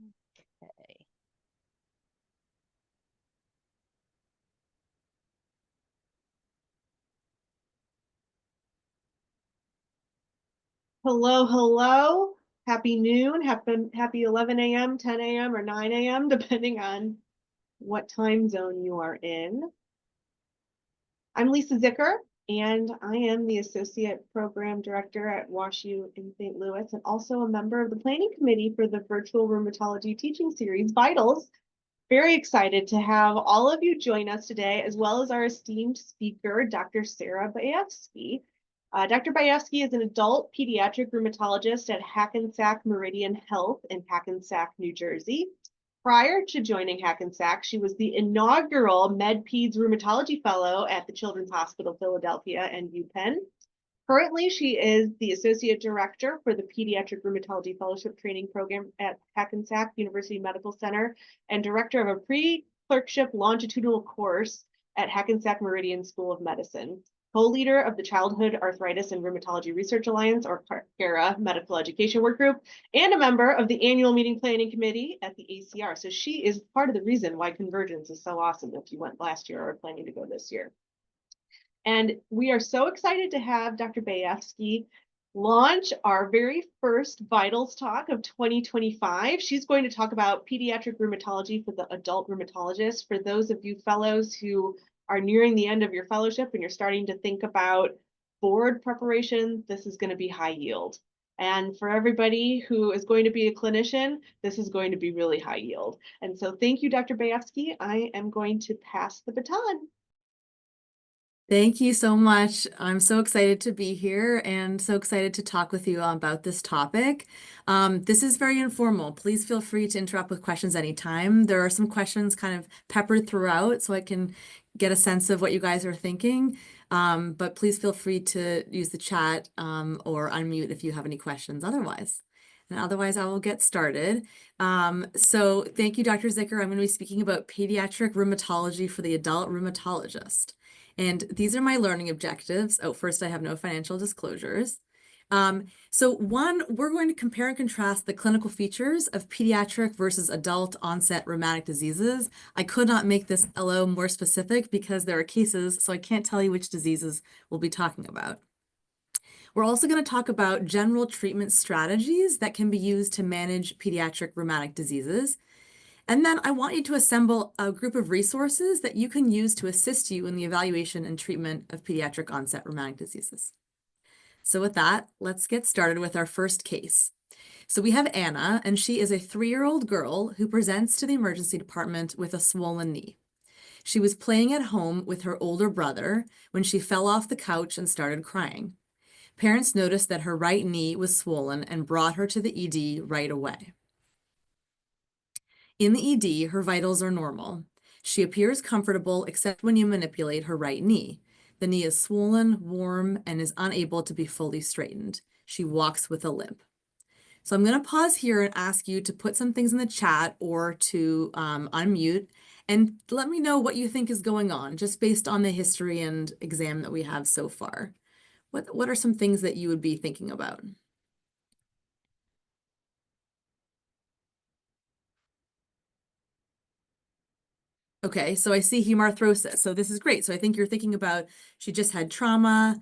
Okay. Hello, hello. Happy noon. Happy 11 a.m., 10 a.m., or 9 a.m., depending on what time zone you are in. I'm Lisa Zicker, and I am the Associate Program Director at WashU in St. Louis, and also a member of the planning committee for the virtual rheumatology teaching series, Vitals. Very excited to have all of you join us today, as well as our esteemed speaker, Dr. Sarah Bayefsky. Dr. Bayefsky is an adult pediatric rheumatologist at Hackensack Meridian Health in Hackensack, New Jersey. Prior to joining Hackensack, she was the inaugural MedPeds Rheumatology Fellow at the Children's Hospital Philadelphia and UPenn. Currently, she is the Associate Director for the Pediatric Rheumatology Fellowship Training Program at Hackensack University Medical Center and Director of a pre-clerkship longitudinal course at Hackensack Meridian School of Medicine. Co-leader of the Childhood Arthritis and Rheumatology Research Alliance, or CARA, Medical Education Work Group, and a member of the Annual Meeting Planning Committee at the ACR. So she is part of the reason why Convergence is so awesome if you went last year or are planning to go this year. And we are so excited to have Dr. Bayefsky launch our very first Vitals Talk of 2025. She's going to talk about pediatric rheumatology for the adult rheumatologist. For those of you fellows who are nearing the end of your fellowship and you're starting to think about board preparation, this is going to be high yield. And for everybody who is going to be a clinician, this is going to be really high yield. And so thank you, Dr. Bayefsky. I am going to pass the baton. Thank you so much. I'm so excited to be here and so excited to talk with you about this topic. This is very informal. Please feel free to interrupt with questions anytime. There are some questions kind of peppered throughout so I can get a sense of what you guys are thinking. But please feel free to use the chat or unmute if you have any questions otherwise. And otherwise, I will get started. So thank you, Dr. Zicker. I'm going to be speaking about pediatric rheumatology for the adult rheumatologist. And these are my learning objectives. Oh, first, I have no financial disclosures. So one, we're going to compare and contrast the clinical features of pediatric versus adult onset rheumatic diseases. I could not make this LO more specific because there are cases, so I can't tell you which diseases we'll be talking about. We're also going to talk about general treatment strategies that can be used to manage pediatric rheumatic diseases. And then I want you to assemble a group of resources that you can use to assist you in the evaluation and treatment of pediatric onset rheumatic diseases. So with that, let's get started with our first case. So we have Anna, and she is a 3-year-old girl who presents to the emergency department with a swollen knee. She was playing at home with her older brother when she fell off the couch and started crying. Parents noticed that her right knee was swollen and brought her to the ED right away. In the ED, her vitals are normal. She appears comfortable except when you manipulate her right knee. The knee is swollen, warm, and is unable to be fully straightened. She walks with a limp. So I'm going to pause here and ask you to put some things in the chat or to unmute and let me know what you think is going on, just based on the history and exam that we have so far. What are some things that you would be thinking about? Okay, so I see hemarthrosis. So this is great. So I think you're thinking about she just had trauma.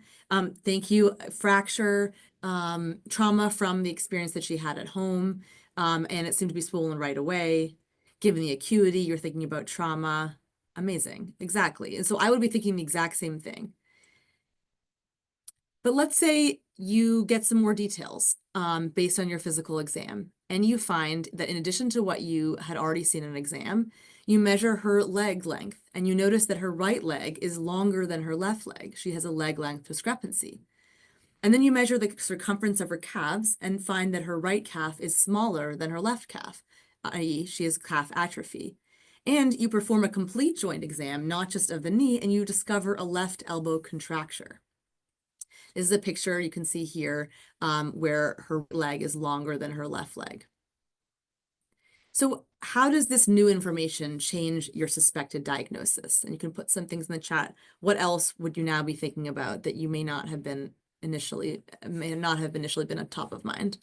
Thank you, fracture, trauma from the experience that she had at home. And it seemed to be swollen right away. Given the acuity, you're thinking about trauma. Amazing. Exactly. And so I would be thinking the exact same thing. But let's say you get some more details based on your physical exam, and you find that in addition to what you had already seen in an exam, you measure her leg length, and you notice that her right leg is longer than her left leg. She has a leg length discrepancy. And then you measure the circumference of her calves and find that her right calf is smaller than her left calf, i.e. she has calf atrophy. And you perform a complete joint exam, not just of the knee, and you discover a left elbow contracture. This is a picture you can see here where her leg is longer than her left leg. So how does this new information change your suspected diagnosis? And you can put some things in the chat. What else would you now be thinking about that you may not have initially been on top of mind?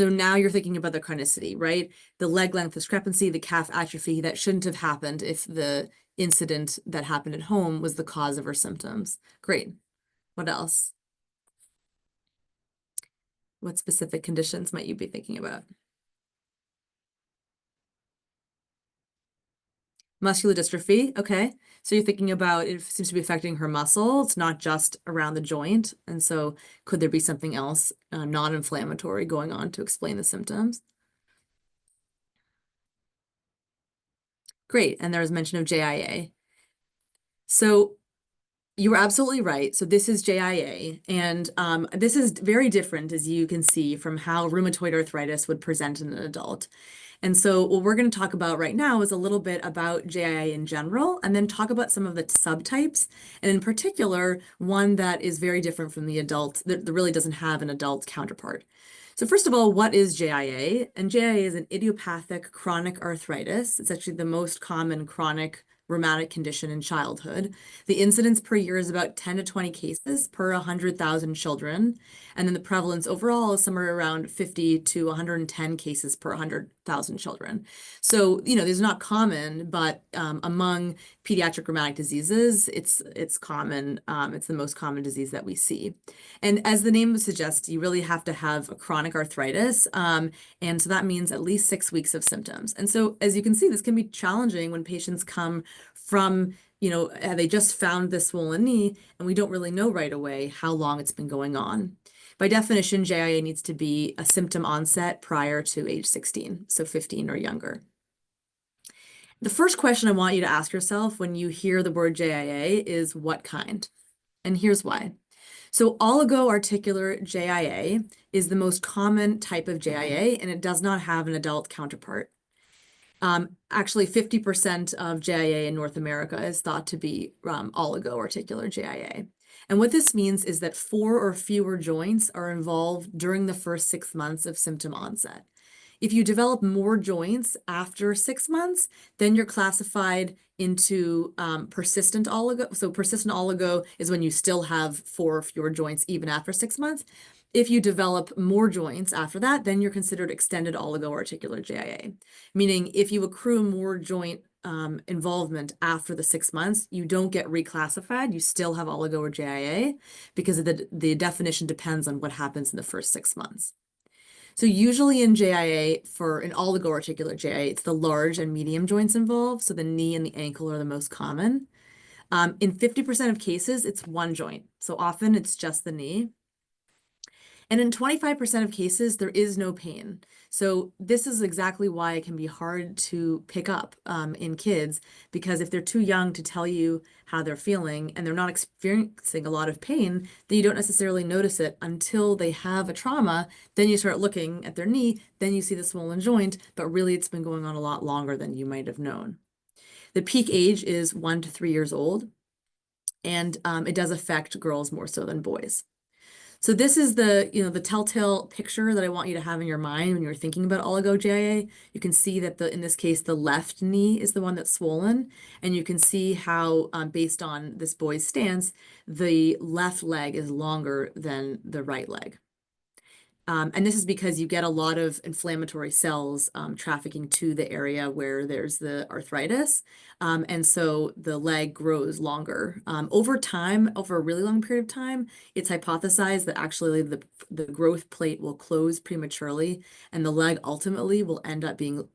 So now you're thinking about the chronicity, right? The leg length discrepancy, the calf atrophy, that shouldn't have happened if the incident that happened at home was the cause of her symptoms. Great. What else? What specific conditions might you be thinking about? Muscular dystrophy, okay. So you're thinking about it seems to be affecting her muscle. It's not just around the joint. And so could there be something else non-inflammatory going on to explain the symptoms? Great. And there was mention of JIA. So you were absolutely right. So this is JIA, and this is very different, as you can see, from how rheumatoid arthritis would present in an adult. And so what we're going to talk about right now is a little bit about JIA in general, and then talk about some of the subtypes, and in particular, one that is very different from the adult, that really doesn't have an adult counterpart. So first of all, what is JIA? And JIA is an idiopathic chronic arthritis. It's actually the most common chronic rheumatic condition in childhood. The incidence per year is about 10 to 20 cases per 100,000 children. And then the prevalence overall is somewhere around 50 to 110 cases per 100,000 children. So, this is not common, but among pediatric rheumatic diseases, it's common. It's the most common disease that we see. And as the name suggests, you really have to have a chronic arthritis. And so that means at least 6 weeks of symptoms. And so, as you can see, this can be challenging when patients come from, they just found this swollen knee and we don't really know right away how long it's been going on. By definition, JIA needs to be a symptom onset prior to age 16, so 15 or younger. The first question I want you to ask yourself when you hear the word JIA is what kind? And here's why. So oligoarticular JIA is the most common type of JIA, and it does not have an adult counterpart. Actually, 50% of JIA in North America is thought to be oligoarticular JIA. And what this means is that 4 or fewer joints are involved during the first 6 months of symptom onset. If you develop more joints after 6 months, then you're classified into persistent oligo. So persistent oligo is when you still have 4 or fewer joints even after 6 months. If you develop more joints after that, then you're considered extended oligoarticular JIA, meaning if you accrue more joint involvement after the 6 months, you don't get reclassified. You still have oligo or JIA because the definition depends on what happens in the first 6 months. So usually in JIA, for an oligoarticular JIA, it's the large and medium joints involved. So the knee and the ankle are the most common. In 50% of cases, it's one joint. So often it's just the knee. And in 25% of cases, there is no pain. So this is exactly why it can be hard to pick up in kids, because if they're too young to tell you how they're feeling and they're not experiencing a lot of pain, then you don't necessarily notice it until they have a trauma. Then you start looking at their knee, then you see the swollen joint, but really it's been going on a lot longer than you might have known. The peak age is 1 to 3 years old, and it does affect girls more so than boys. So this is the telltale picture that I want you to have in your mind when you're thinking about oligo JIA. You can see that in this case, the left knee is the one that's swollen, and you can see how, based on this boy's stance, the left leg is longer than the right leg. And this is because you get a lot of inflammatory cells trafficking to the area where there's the arthritis. And so the leg grows longer. Over time, over a really long period of time, it's hypothesized that actually the growth plate will close prematurely and the leg ultimately will end up being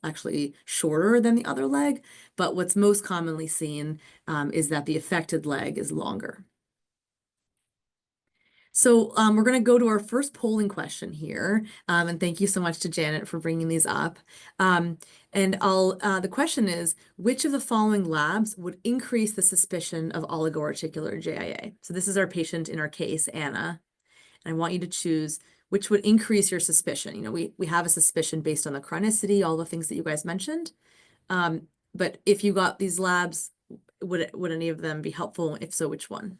actually shorter than the other leg. But what's most commonly seen is that the affected leg is longer. So we're going to go to our first polling question here. And thank you so much to Janet for bringing these up. And the question is, which of the following labs would increase the suspicion of oligoarticular JIA? So this is our patient in our case, Anna. And I want you to choose which would increase your suspicion. We have a suspicion based on the chronicity, all the things that you guys mentioned. But if you got these labs, would any of them be helpful? If so, which one?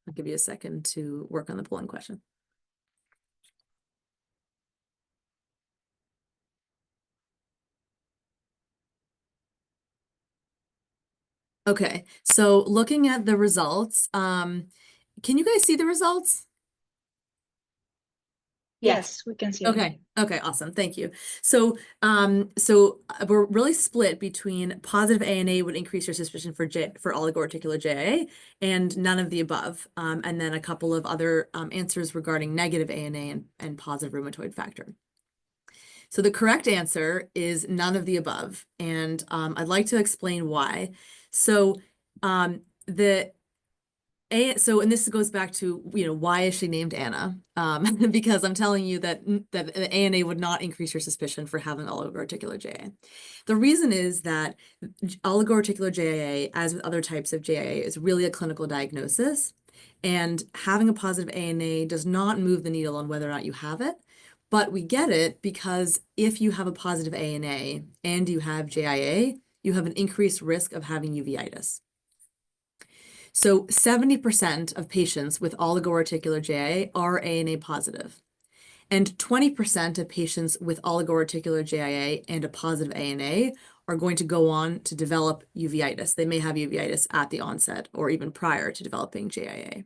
I'll give you a second to work on the polling question. Okay, so looking at the results, can you guys see the results? Yes, we can see it. Okay. Okay. Awesome. Thank you. So, we're really split between positive ANA would increase your suspicion for oligoarticular JIA and none of the above. And then a couple of other answers regarding negative ANA and positive rheumatoid factor. So the correct answer is none of the above. And I'd like to explain why. So and this goes back to, why is she named Anna? Because I'm telling you that the ANA would not increase your suspicion for having oligoarticular JIA. The reason is that oligoarticular JIA, as with other types of JIA, is really a clinical diagnosis. And having a positive ANA does not move the needle on whether or not you have it. But we get it because if you have a positive ANA and you have JIA, you have an increased risk of having uveitis. So 70% of patients with oligoarticular JIA are ANA positive, and 20% of patients with oligoarticular JIA and a positive ANA are going to go on to develop uveitis. They may have uveitis at the onset or even prior to developing JIA.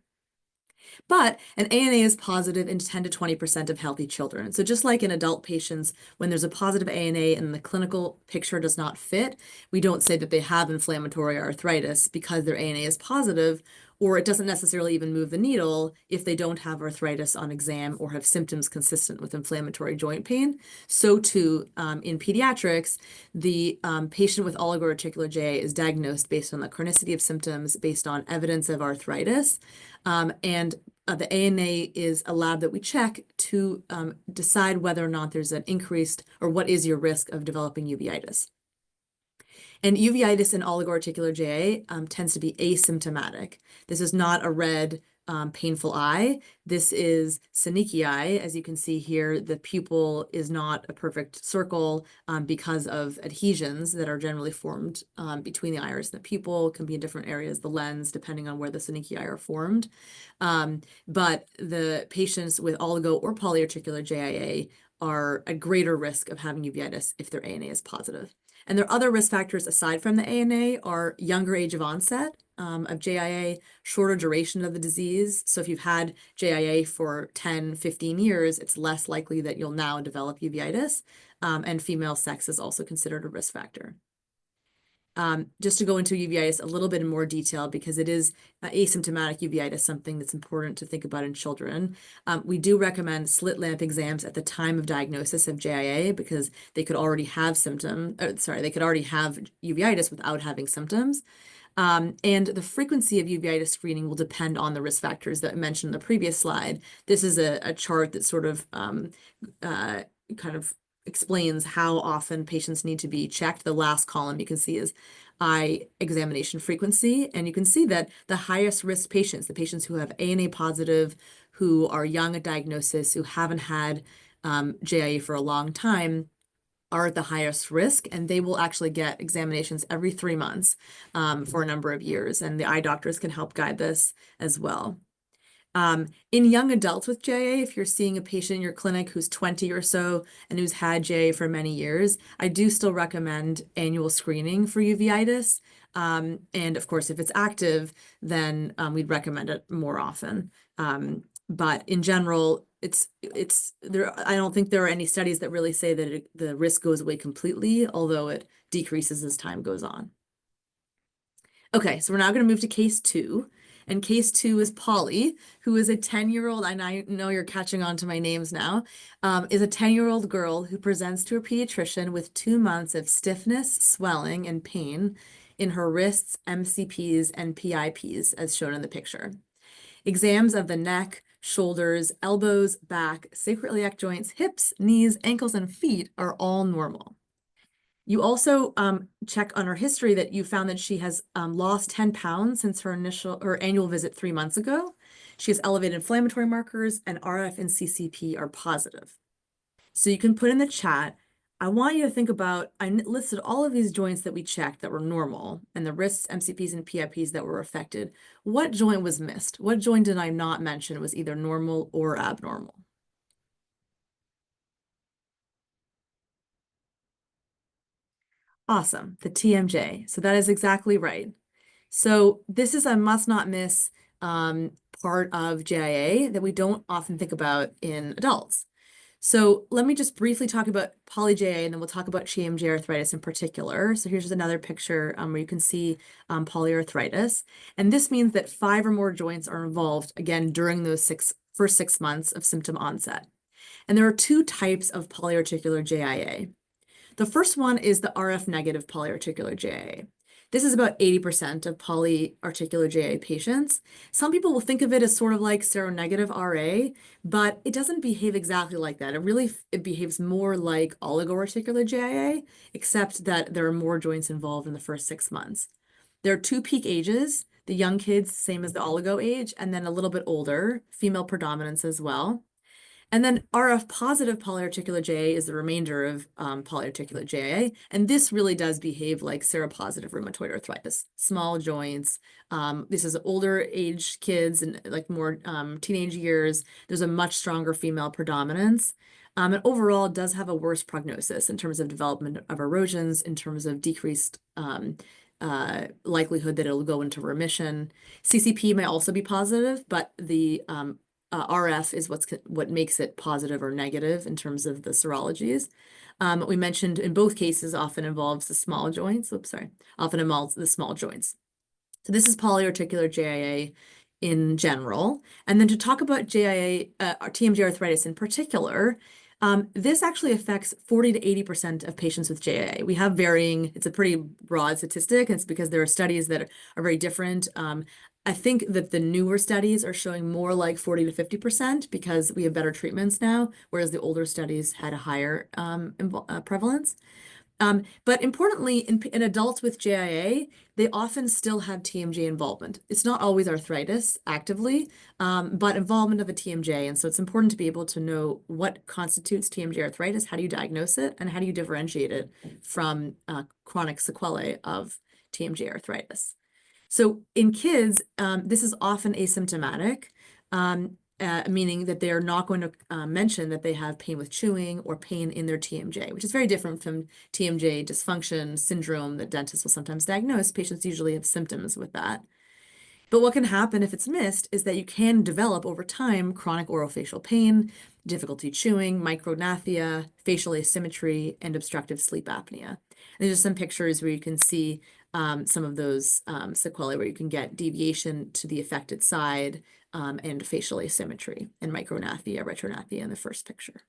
But an ANA is positive in 10 to 20% of healthy children. So just like in adult patients, when there's a positive ANA and the clinical picture does not fit, we don't say that they have inflammatory arthritis because their ANA is positive, or it doesn't necessarily even move the needle if they don't have arthritis on exam or have symptoms consistent with inflammatory joint pain. So too, in pediatrics, the patient with oligoarticular JIA is diagnosed based on the chronicity of symptoms, based on evidence of arthritis. And the ANA is a lab that we check to decide whether or not there's an increased, or what is your risk of developing uveitis. And uveitis in oligoarticular JIA tends to be asymptomatic. This is not a red, painful eye. This is synechia eye. As you can see here, the pupil is not a perfect circle because of adhesions that are generally formed between the iris and the pupil. It can be in different areas, the lens, depending on where the synechia are formed. But the patients with oligo or polyarticular JIA are at greater risk of having uveitis if their ANA is positive. And their other risk factors aside from the ANA are younger age of onset of JIA, shorter duration of the disease. So if you've had JIA for 10, 15 years, it's less likely that you'll now develop uveitis. And female sex is also considered a risk factor. Just to go into uveitis a little bit in more detail, because it is asymptomatic uveitis, something that's important to think about in children. We do recommend slit lamp exams at the time of diagnosis of JIA because they could already have they could already have uveitis without having symptoms. And the frequency of uveitis screening will depend on the risk factors that I mentioned in the previous slide. This is a chart that sort of kind of explains how often patients need to be checked. The last column you can see is eye examination frequency. And you can see that the highest risk patients, the patients who have ANA positive, who are young at diagnosis, who haven't had JIA for a long time, are at the highest risk, and they will actually get examinations every 3 months for a number of years. And the eye doctors can help guide this as well. In young adults with JIA, if you're seeing a patient in your clinic who's 20 or so and who's had JIA for many years, I do still recommend annual screening for uveitis. And of course, if it's active, then we'd recommend it more often. But in general, it's there. I don't think there are any studies that really say that the risk goes away completely, although it decreases as time goes on. Okay, so we're now going to move to case 2. And case 2 is Polly, who is a 10-year-old, I know you're catching on to my names now, is a 10-year-old girl who presents to her pediatrician with 2 months of stiffness, swelling, and pain in her wrists, MCPs, and PIPs, as shown in the picture. Exams of the neck, shoulders, elbows, back, sacroiliac joints, hips, knees, ankles, and feet are all normal. You also check on her history that you found that she has lost 10 pounds since her annual visit 3 months ago. She has elevated inflammatory markers, and RF and CCP are positive. So you can put in the chat, I want you to think about, I listed all of these joints that we checked that were normal and the wrists, MCPs, and PIPs that were affected. What joint was missed? What joint did I not mention was either normal or abnormal? Awesome, the TMJ. So that is exactly right. So this is a must not miss part of JIA that we don't often think about in adults. So let me just briefly talk about poly-JA, and then we'll talk about TMJ arthritis in particular. So here's another picture where you can see polyarthritis. And this means that 5 or more joints are involved, again, during those first 6 months of symptom onset. And there are 2 types of polyarticular JIA. The first one is the RF negative polyarticular JIA. This is about 80% of polyarticular JIA patients. Some people will think of it as sort of like seronegative RA, but it doesn't behave exactly like that. It behaves more like oligoarticular JIA, except that there are more joints involved in the first 6 months. There are 2 peak ages, the young kids, same as the oligo age, and then a little bit older, female predominance as well. And then RF positive polyarticular JA is the remainder of polyarticular JA. And this really does behave like seropositive rheumatoid arthritis, small joints. This is older age kids and like more teenage years. There's a much stronger female predominance. And overall does have a worse prognosis in terms of development of erosions, in terms of decreased likelihood that it'll go into remission. CCP may also be positive, but the RF is what makes it positive or negative in terms of the serologies. We mentioned in both cases often involves the small joints. Often involves the small joints. So this is polyarticular JIA in general. And then to talk about JIA, TMJ arthritis in particular, this actually affects 40 to 80% of patients with JIA. We have varying, it's a pretty broad statistic. It's because there are studies that are very different. I think that the newer studies are showing more like 40 to 50% because we have better treatments now, whereas the older studies had a higher prevalence. But importantly, in adults with JIA, they often still have TMJ involvement. It's not always arthritis actively, but involvement of a TMJ. And so it's important to be able to know what constitutes TMJ arthritis, how do you diagnose it, and how do you differentiate it from chronic sequelae of TMJ arthritis. So in kids, this is often asymptomatic, meaning that they are not going to mention that they have pain with chewing or pain in their TMJ, which is very different from TMJ dysfunction syndrome that dentists will sometimes diagnose. Patients usually have symptoms with that. But what can happen if it's missed is that you can develop over time chronic orofacial pain, difficulty chewing, micrognathia, facial asymmetry, and obstructive sleep apnea. And there's some pictures where you can see some of those sequelae where you can get deviation to the affected side and facial asymmetry and micrognathia, retrognathia in the first picture.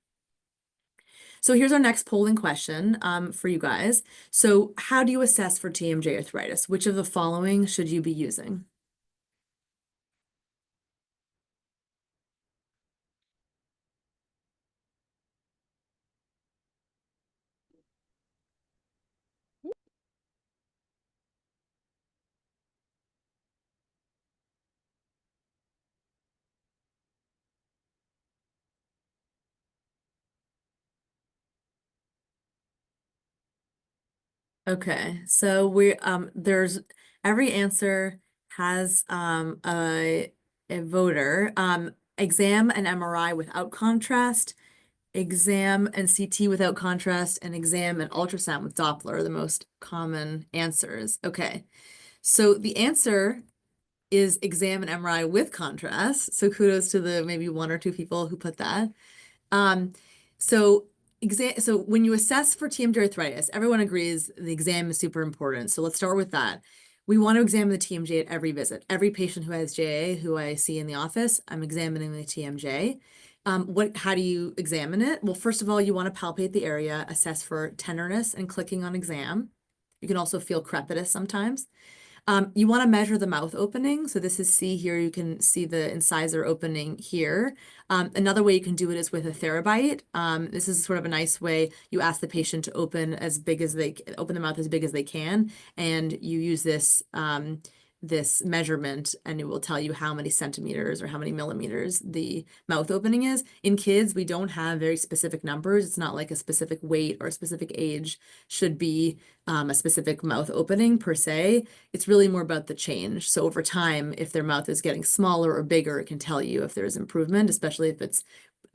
So here's our next polling question for you guys. So how do you assess for TMJ arthritis? Which of the following should you be using? Okay, so there's every answer has a voter. Exam and MRI without contrast, exam and CT without contrast, and exam and ultrasound with Doppler are the most common answers. Okay, so the answer is exam and MRI with contrast. So kudos to the maybe 1 or 2 people who put that. So when you assess for TMJ arthritis, everyone agrees the exam is super important. So let's start with that. We want to examine the TMJ at every visit. Every patient who has JA who I see in the office, I'm examining the TMJ. How do you examine it? Well, first of all, you want to palpate the area, assess for tenderness and clicking on exam. You can also feel crepitus sometimes. You want to measure the mouth opening. So this is C here. You can see the incisor opening here. Another way you can do it is with a therabite. This is sort of a nice way. You ask the patient to open the mouth as big as they can, and you use this measurement, and it will tell you how many centimeters or how many millimeters the mouth opening is. In kids, we don't have very specific numbers. It's not like a specific weight or a specific age should be a specific mouth opening per se. It's really more about the change. So over time, if their mouth is getting smaller or bigger, it can tell you if there's improvement, especially if it's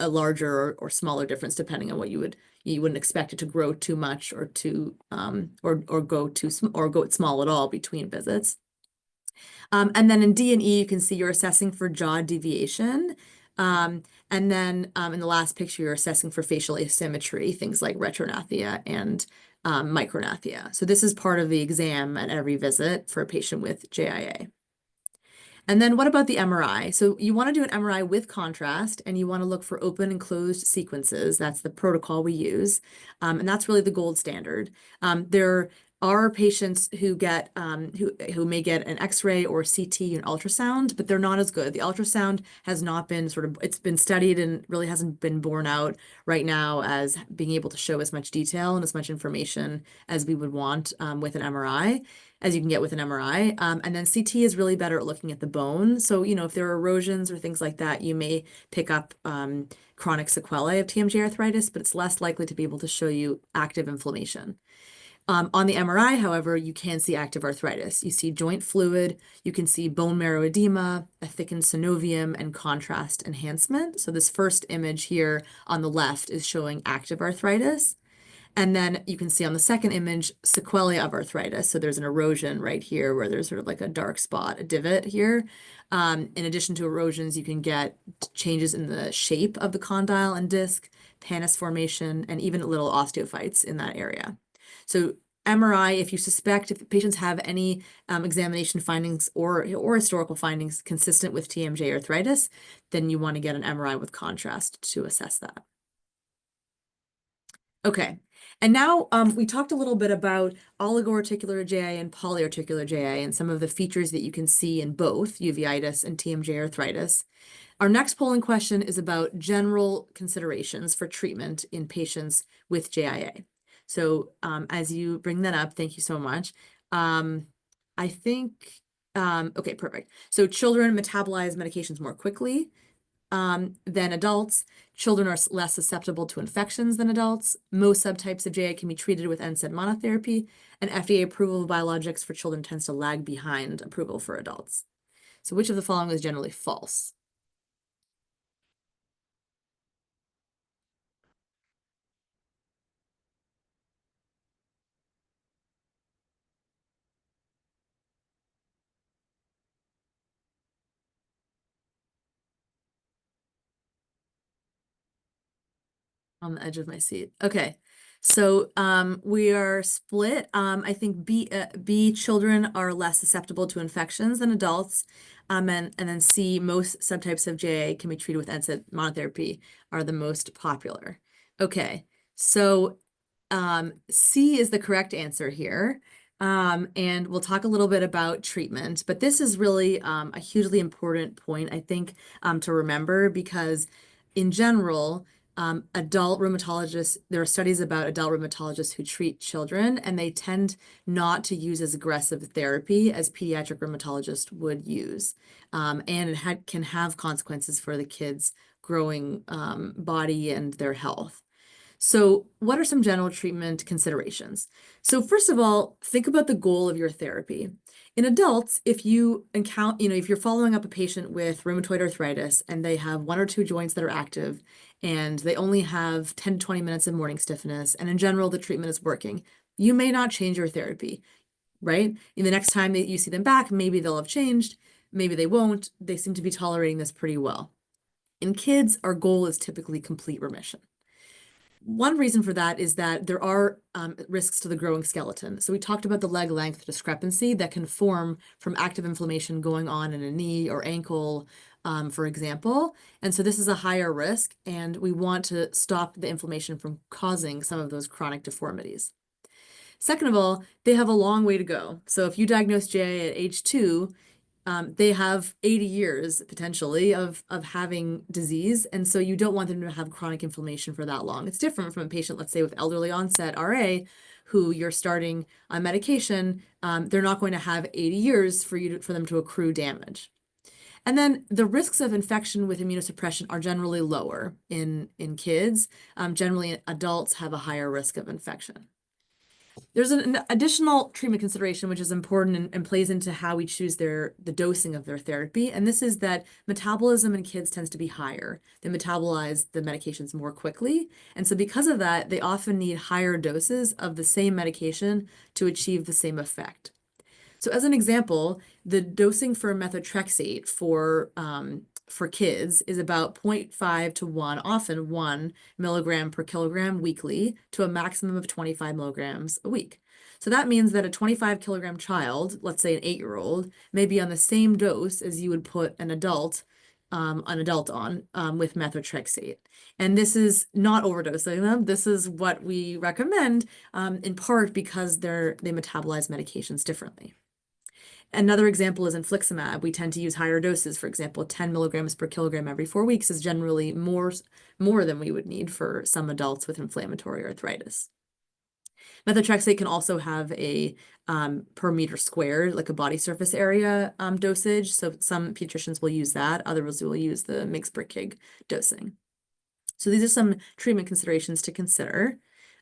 a larger or smaller difference, depending on what you wouldn't expect it to grow too much or go small at all between visits. And then in D and E, you can see you're assessing for jaw deviation. And then in the last picture, you're assessing for facial asymmetry, things like retrognathia and micrognathia. So this is part of the exam at every visit for a patient with JIA. And then what about the MRI? So you want to do an MRI with contrast, and you want to look for open and closed sequences. That's the protocol we use. And that's really the gold standard. There are patients who get who may get an X-ray or CT and ultrasound, but they're not as good. The ultrasound has not been it's been studied and really hasn't been borne out right now as being able to show as much detail and as much information as we would want with an MRI, as you can get with an MRI. And then CT is really better at looking at the bone. So, if there are erosions or things like that, you may pick up chronic sequelae of TMJ arthritis, but it's less likely to be able to show you active inflammation. On the MRI, however, you can see active arthritis. You see joint fluid, you can see bone marrow edema, a thickened synovium, and contrast enhancement. So this first image here on the left is showing active arthritis. And then you can see on the second image, sequelae of arthritis. So there's an erosion right here where there's sort of like a dark spot, a divot here. In addition to erosions, you can get changes in the shape of the condyle and disc, pannus formation, and even little osteophytes in that area. So MRI, if you suspect, if patients have any examination findings or historical findings consistent with TMJ arthritis, then you want to get an MRI with contrast to assess that. Okay, and now we talked a little bit about oligoarticular JA and polyarticular JA and some of the features that you can see in both uveitis and TMJ arthritis. Our next polling question is about general considerations for treatment in patients with JIA. So as you bring that up, thank you so much. I think, okay, perfect. So children metabolize medications more quickly than adults. Children are less susceptible to infections than adults. Most subtypes of JA can be treated with NSAID monotherapy, and FDA approval of biologics for children tends to lag behind approval for adults. So which of the following is generally false? On the edge of my seat. Okay. So we are split. I think B children are less susceptible to infections than adults. And then C, most subtypes of JA can be treated with NSAID monotherapy are the most popular. Okay. So C is the correct answer here. And we'll talk a little bit about treatment, but this is really a hugely important point, I think, to remember, because in general, adult rheumatologists, there are studies about adult rheumatologists who treat children, and they tend not to use as aggressive therapy as pediatric rheumatologists would use. And it can have consequences for the kids' growing body and their health. So what are some general treatment considerations? So first of all, think about the goal of your therapy. In adults, if you encounter, if you're following up a patient with rheumatoid arthritis and they have one or two joints that are active and they only have 10 to 20 minutes of morning stiffness, and in general, the treatment is working, you may not change your therapy, right? In the next time that you see them back, maybe they'll have changed, maybe they won't. They seem to be tolerating this pretty well. In kids, our goal is typically complete remission. One reason for that is that there are risks to the growing skeleton. So we talked about the leg length discrepancy that can form from active inflammation going on in a knee or ankle, for example. And so this is a higher risk, and we want to stop the inflammation from causing some of those chronic deformities. Second of all, they have a long way to go. So if you diagnose JA at age 2, they have 80 years potentially of having disease. And so you don't want them to have chronic inflammation for that long. It's different from a patient, let's say with elderly onset RA, who you're starting on medication. They're not going to have 80 years for them to accrue damage. And then the risks of infection with immunosuppression are generally lower in kids. Generally, adults have a higher risk of infection. There's an additional treatment consideration which is important and plays into how we choose the dosing of their therapy, and this is that metabolism in kids tends to be higher. They metabolize the medications more quickly, and so because of that, they often need higher doses of the same medication to achieve the same effect. So as an example, the dosing for methotrexate for kids is about 0.5 to 1, often 1 milligram per kilogram weekly to a maximum of 25 milligrams a week. So that means that a 25 kilogram child, let's say an 8-year-old, may be on the same dose as you would put an adult on with methotrexate. And this is not overdosing them. This is what we recommend, in part because they metabolize medications differently. Another example is infliximab. We tend to use higher doses. For example, 10 milligrams per kilogram every 4 weeks is generally more than we would need for some adults with inflammatory arthritis. Methotrexate can also have a per meter squared, like a body surface area dosage. So some pediatricians will use that. Others will use the mg per kg dosing. So these are some treatment considerations to consider.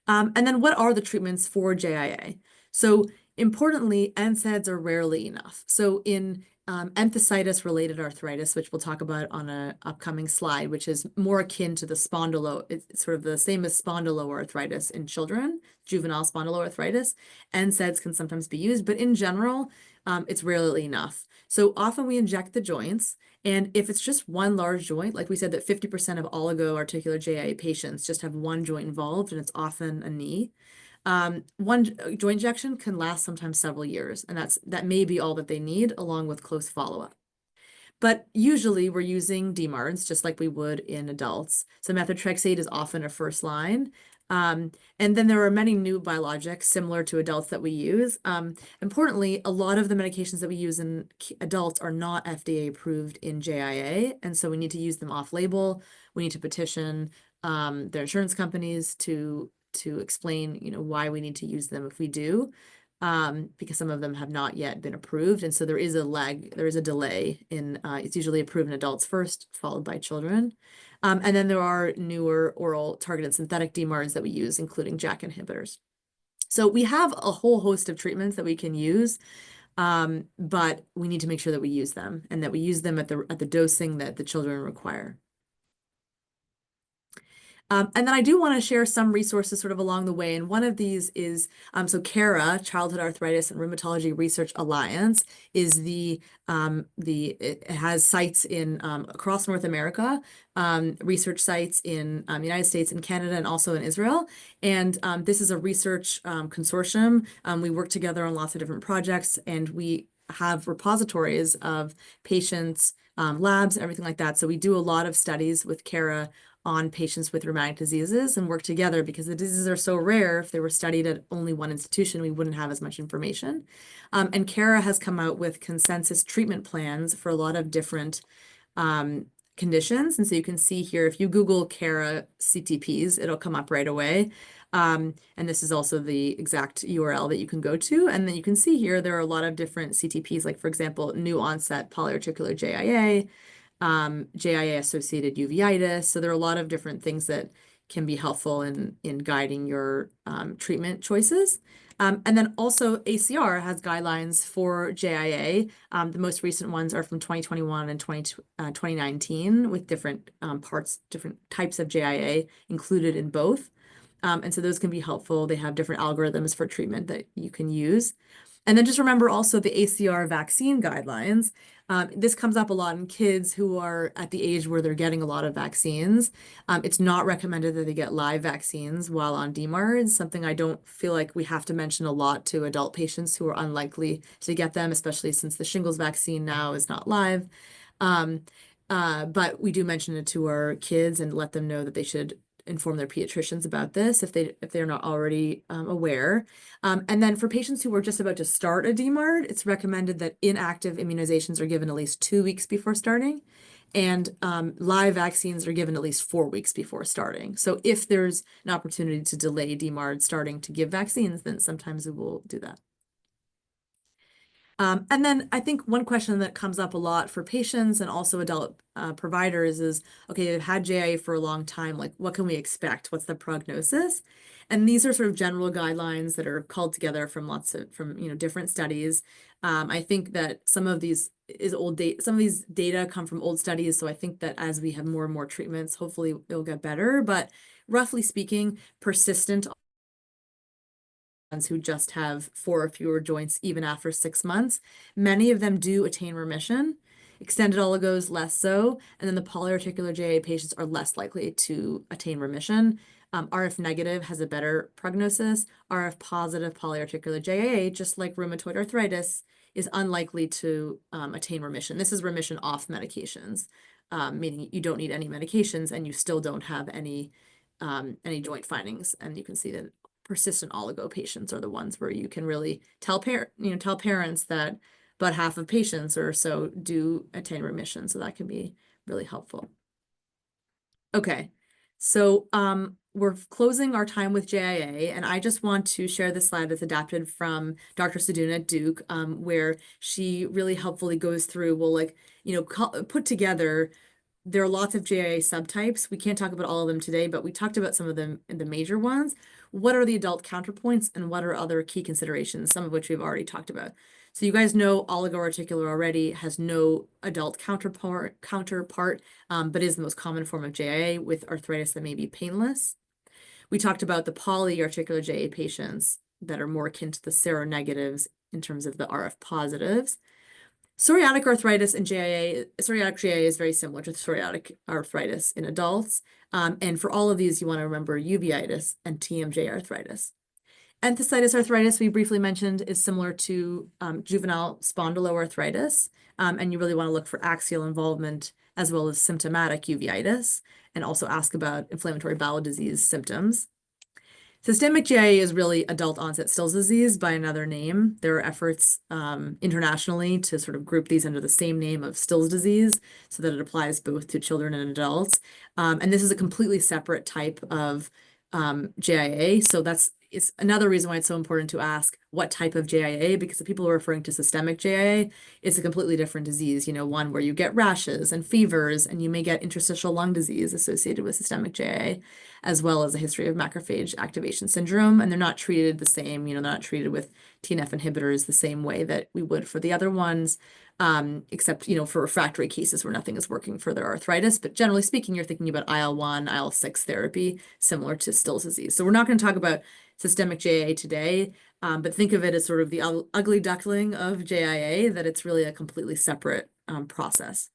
And then what are the treatments for JIA? So importantly, NSAIDs are rarely enough. So in enthesitis-related arthritis, which we'll talk about on an upcoming slide, which is more akin to the it's sort of the same as spondyloarthritis in children, juvenile spondyloarthritis. NSAIDs can sometimes be used, but in general, it's rarely enough. So often we inject the joints, and if it's just one large joint, like we said that 50% of oligoarticular JIA patients just have one joint involved, and it's often a knee. One joint injection can last sometimes several years, and that may be all that they need, along with close follow-up. But usually we're using DMARDs just like we would in adults. So methotrexate is often a first line. And then there are many new biologics similar to adults that we use. Importantly, a lot of the medications that we use in adults are not FDA approved in JIA, and so we need to use them off-label. We need to petition their insurance companies to explain, why we need to use them if we do, because some of them have not yet been approved. And so there is a delay in, it's usually approved in adults first, followed by children. And then there are newer oral targeted synthetic DMARDs that we use, including JAK inhibitors. So we have a whole host of treatments that we can use, but we need to make sure that we use them and that we use them at the dosing that the children require. And then I do want to share some resources sort of along the way. And one of these is, so CARA, Childhood Arthritis and Rheumatology Research Alliance, is it has sites in across North America, research sites in the United States and Canada, and also in Israel. And this is a research consortium. We work together on lots of different projects, and we have repositories of patients, labs, everything like that. So we do a lot of studies with CARA on patients with rheumatic diseases and work together because the diseases are so rare. If they were studied at only one institution, we wouldn't have as much information. And CARA has come out with consensus treatment plans for a lot of different conditions. And so you can see here, if you Google CARA CTPs, it'll come up right away. And this is also the exact URL that you can go to. And then you can see here, there are a lot of different CTPs, like for example, new onset polyarticular JIA, JIA-associated uveitis. So there are a lot of different things that can be helpful in guiding your treatment choices. And then also ACR has guidelines for JIA. The most recent ones are from 2021 and 2019 with different different types of JIA included in both. And so those can be helpful. They have different algorithms for treatment that you can use. And then just remember also the ACR vaccine guidelines. This comes up a lot in kids who are at the age where they're getting a lot of vaccines. It's not recommended that they get live vaccines while on DMARDs, something I don't feel like we have to mention a lot to adult patients who are unlikely to get them, especially since the shingles vaccine now is not live. But we do mention it to our kids and let them know that they should inform their pediatricians about this if they're not already aware. And then for patients who are just about to start a DMARD, it's recommended that inactive immunizations are given at least 2 weeks before starting, and live vaccines are given at least 4 weeks before starting. So if there's an opportunity to delay DMARD starting to give vaccines, then sometimes we will do that. And then I think one question that comes up a lot for patients and also adult providers is, okay, they've had JIA for a long time, like what can we expect? What's the prognosis? And these are sort of general guidelines that are called together from different studies. I think that some of these data come from old studies. So I think that as we have more and more treatments, hopefully it'll get better. But roughly speaking, persistent who just have 4 or fewer joints even after 6 months, many of them do attain remission. Extended oligos, less so. And then the polyarticular JA patients are less likely to attain remission. RF negative has a better prognosis. RF positive polyarticular JA, just like rheumatoid arthritis, is unlikely to attain remission. This is remission off medications, meaning you don't need any medications and you still don't have any joint findings. And you can see that persistent oligo patients are the ones where you can really tell parents that about half of patients or so do attain remission. So that can be really helpful. Okay, so we're closing our time with JIA, and I just want to share this slide that's adapted from Dr. Saduna at Duke, where she really helpfully goes through, put together. There are lots of JIA subtypes. We can't talk about all of them today, but we talked about some of them in the major ones. What are the adult counterpoints and what are other key considerations, some of which we've already talked about? So you guys know oligoarticular already has no adult counterpart, but is the most common form of JIA with arthritis that may be painless. We talked about the polyarticular JIA patients that are more akin to the seronegatives in terms of the RF positives. Psoriatic arthritis and psoriatic JIA is very similar to psoriatic arthritis in adults. And for all of these, you want to remember uveitis and TMJ arthritis. Enthesitis arthritis, we briefly mentioned, is similar to juvenile spondyloarthritis. And you really want to look for axial involvement as well as symptomatic uveitis, and also ask about inflammatory bowel disease symptoms. Systemic JIA is really adult onset Still's disease by another name. There are efforts internationally to sort of group these under the same name of Still's disease so that it applies both to children and adults. And this is a completely separate type of JIA. So it's another reason why it's so important to ask what type of JIA, because the people who are referring to systemic JIA, it's a completely different disease, one where you get rashes and fevers, and you may get interstitial lung disease associated with systemic JIA, as well as a history of macrophage activation syndrome. And they're not treated the same, they're not treated with TNF inhibitors the same way that we would for the other ones, except, for refractory cases where nothing is working for their arthritis. But generally speaking, you're thinking about IL-1, IL-6 therapy, similar to Still's disease. So we're not going to talk about systemic JIA today, but think of it as sort of the ugly duckling of JIA, that it's really a completely separate process.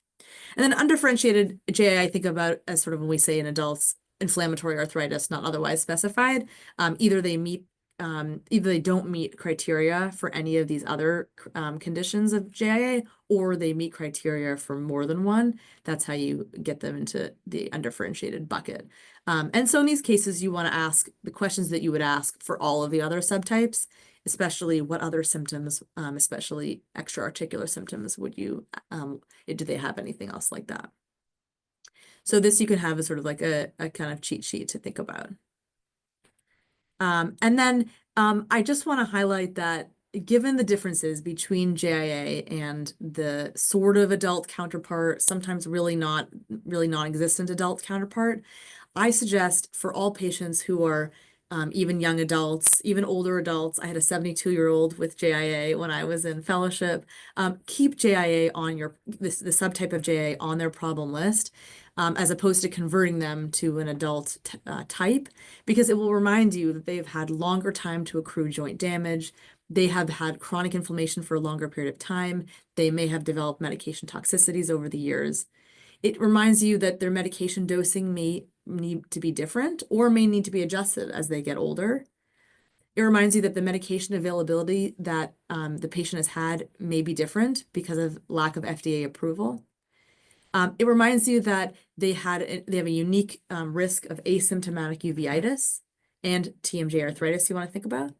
And then undifferentiated JIA, I think about as sort of when we say in adults, inflammatory arthritis, not otherwise specified. Either they don't meet criteria for any of these other conditions of JIA, or they meet criteria for more than one. That's how you get them into the undifferentiated bucket. And so in these cases, you want to ask the questions that you would ask for all of the other subtypes, especially what other symptoms, especially extra-articular symptoms, do they have anything else like that? So this you can have as sort of like a kind of cheat sheet to think about. And then I just want to highlight that given the differences between JIA and the sort of adult counterpart, sometimes really non-existent adult counterpart, I suggest for all patients who are even young adults, even older adults. I had a 72-year-old with JIA when I was in fellowship. Keep JIA on the subtype of JIA on their problem list, as opposed to converting them to an adult type, because it will remind you that they've had longer time to accrue joint damage. They have had chronic inflammation for a longer period of time. They may have developed medication toxicities over the years. It reminds you that their medication dosing may need to be different or may need to be adjusted as they get older. It reminds you that the medication availability that the patient has had may be different because of lack of FDA approval. It reminds you that they have a unique risk of asymptomatic uveitis and TMJ arthritis you want to think about.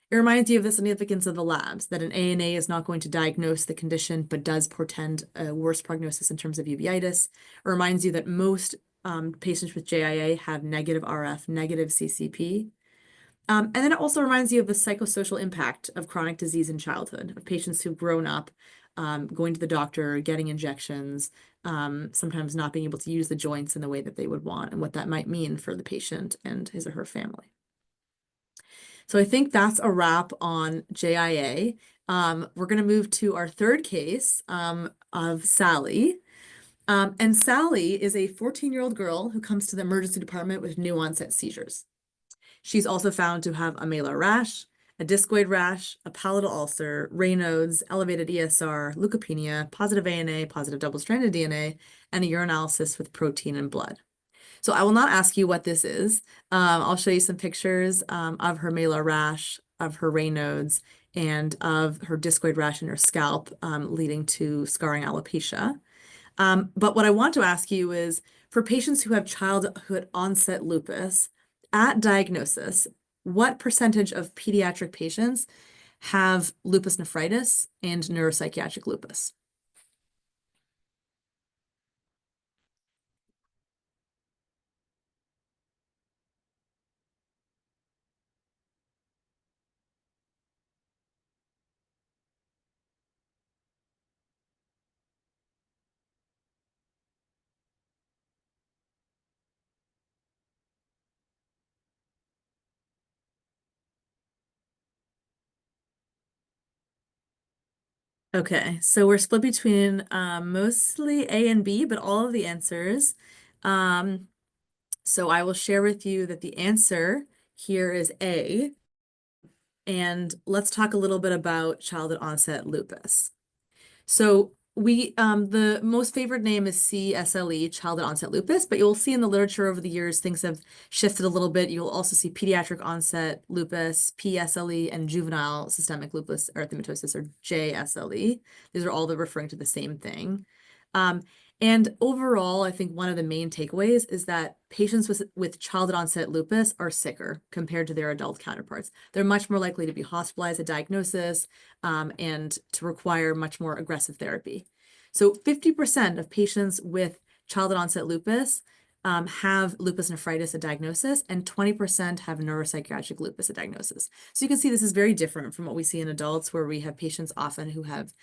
It reminds you of the significance of the labs, that an ANA is not going to diagnose the condition, but does portend a worse prognosis in terms of uveitis. It reminds you that most patients with JIA have negative RF, negative CCP. And then it also reminds you of the psychosocial impact of chronic disease in childhood, of patients who've grown up going to the doctor, getting injections, sometimes not being able to use the joints in the way that they would want, and what that might mean for the patient and his or her family. So I think that's a wrap on JIA. We're going to move to our third case of Sally. And Sally is a 14-year-old girl who comes to the emergency department with new onset seizures. She's also found to have a malar rash, a discoid rash, a palatal ulcer, Raynaud's, elevated ESR, leukopenia, positive ANA, positive double-stranded DNA, and a urinalysis with protein in blood. So I will not ask you what this is. I'll show you some pictures of her malar rash, of her Raynaud's, and of her discoid rash in her scalp, leading to scarring alopecia. But what I want to ask you is, for patients who have childhood onset lupus, at diagnosis, what percentage of pediatric patients have lupus nephritis and neuropsychiatric lupus? Okay, so we're split between mostly A and B, but all of the answers. So I will share with you that the answer here is A. And let's talk a little bit about childhood onset lupus. So the most favored name is CSLE, childhood onset lupus, but you'll see in the literature over the years, things have shifted a little bit. You'll also see pediatric onset lupus, PSLE, and juvenile systemic lupus erythematosus, or JSLE. These are all referring to the same thing. And overall, I think one of the main takeaways is that patients with childhood onset lupus are sicker compared to their adult counterparts. They're much more likely to be hospitalized at diagnosis and to require much more aggressive therapy. So 50% of patients with childhood onset lupus have lupus nephritis at diagnosis, and 20% have neuropsychiatric lupus at diagnosis. So you can see this is very different from what we see in adults, where we have patients often who have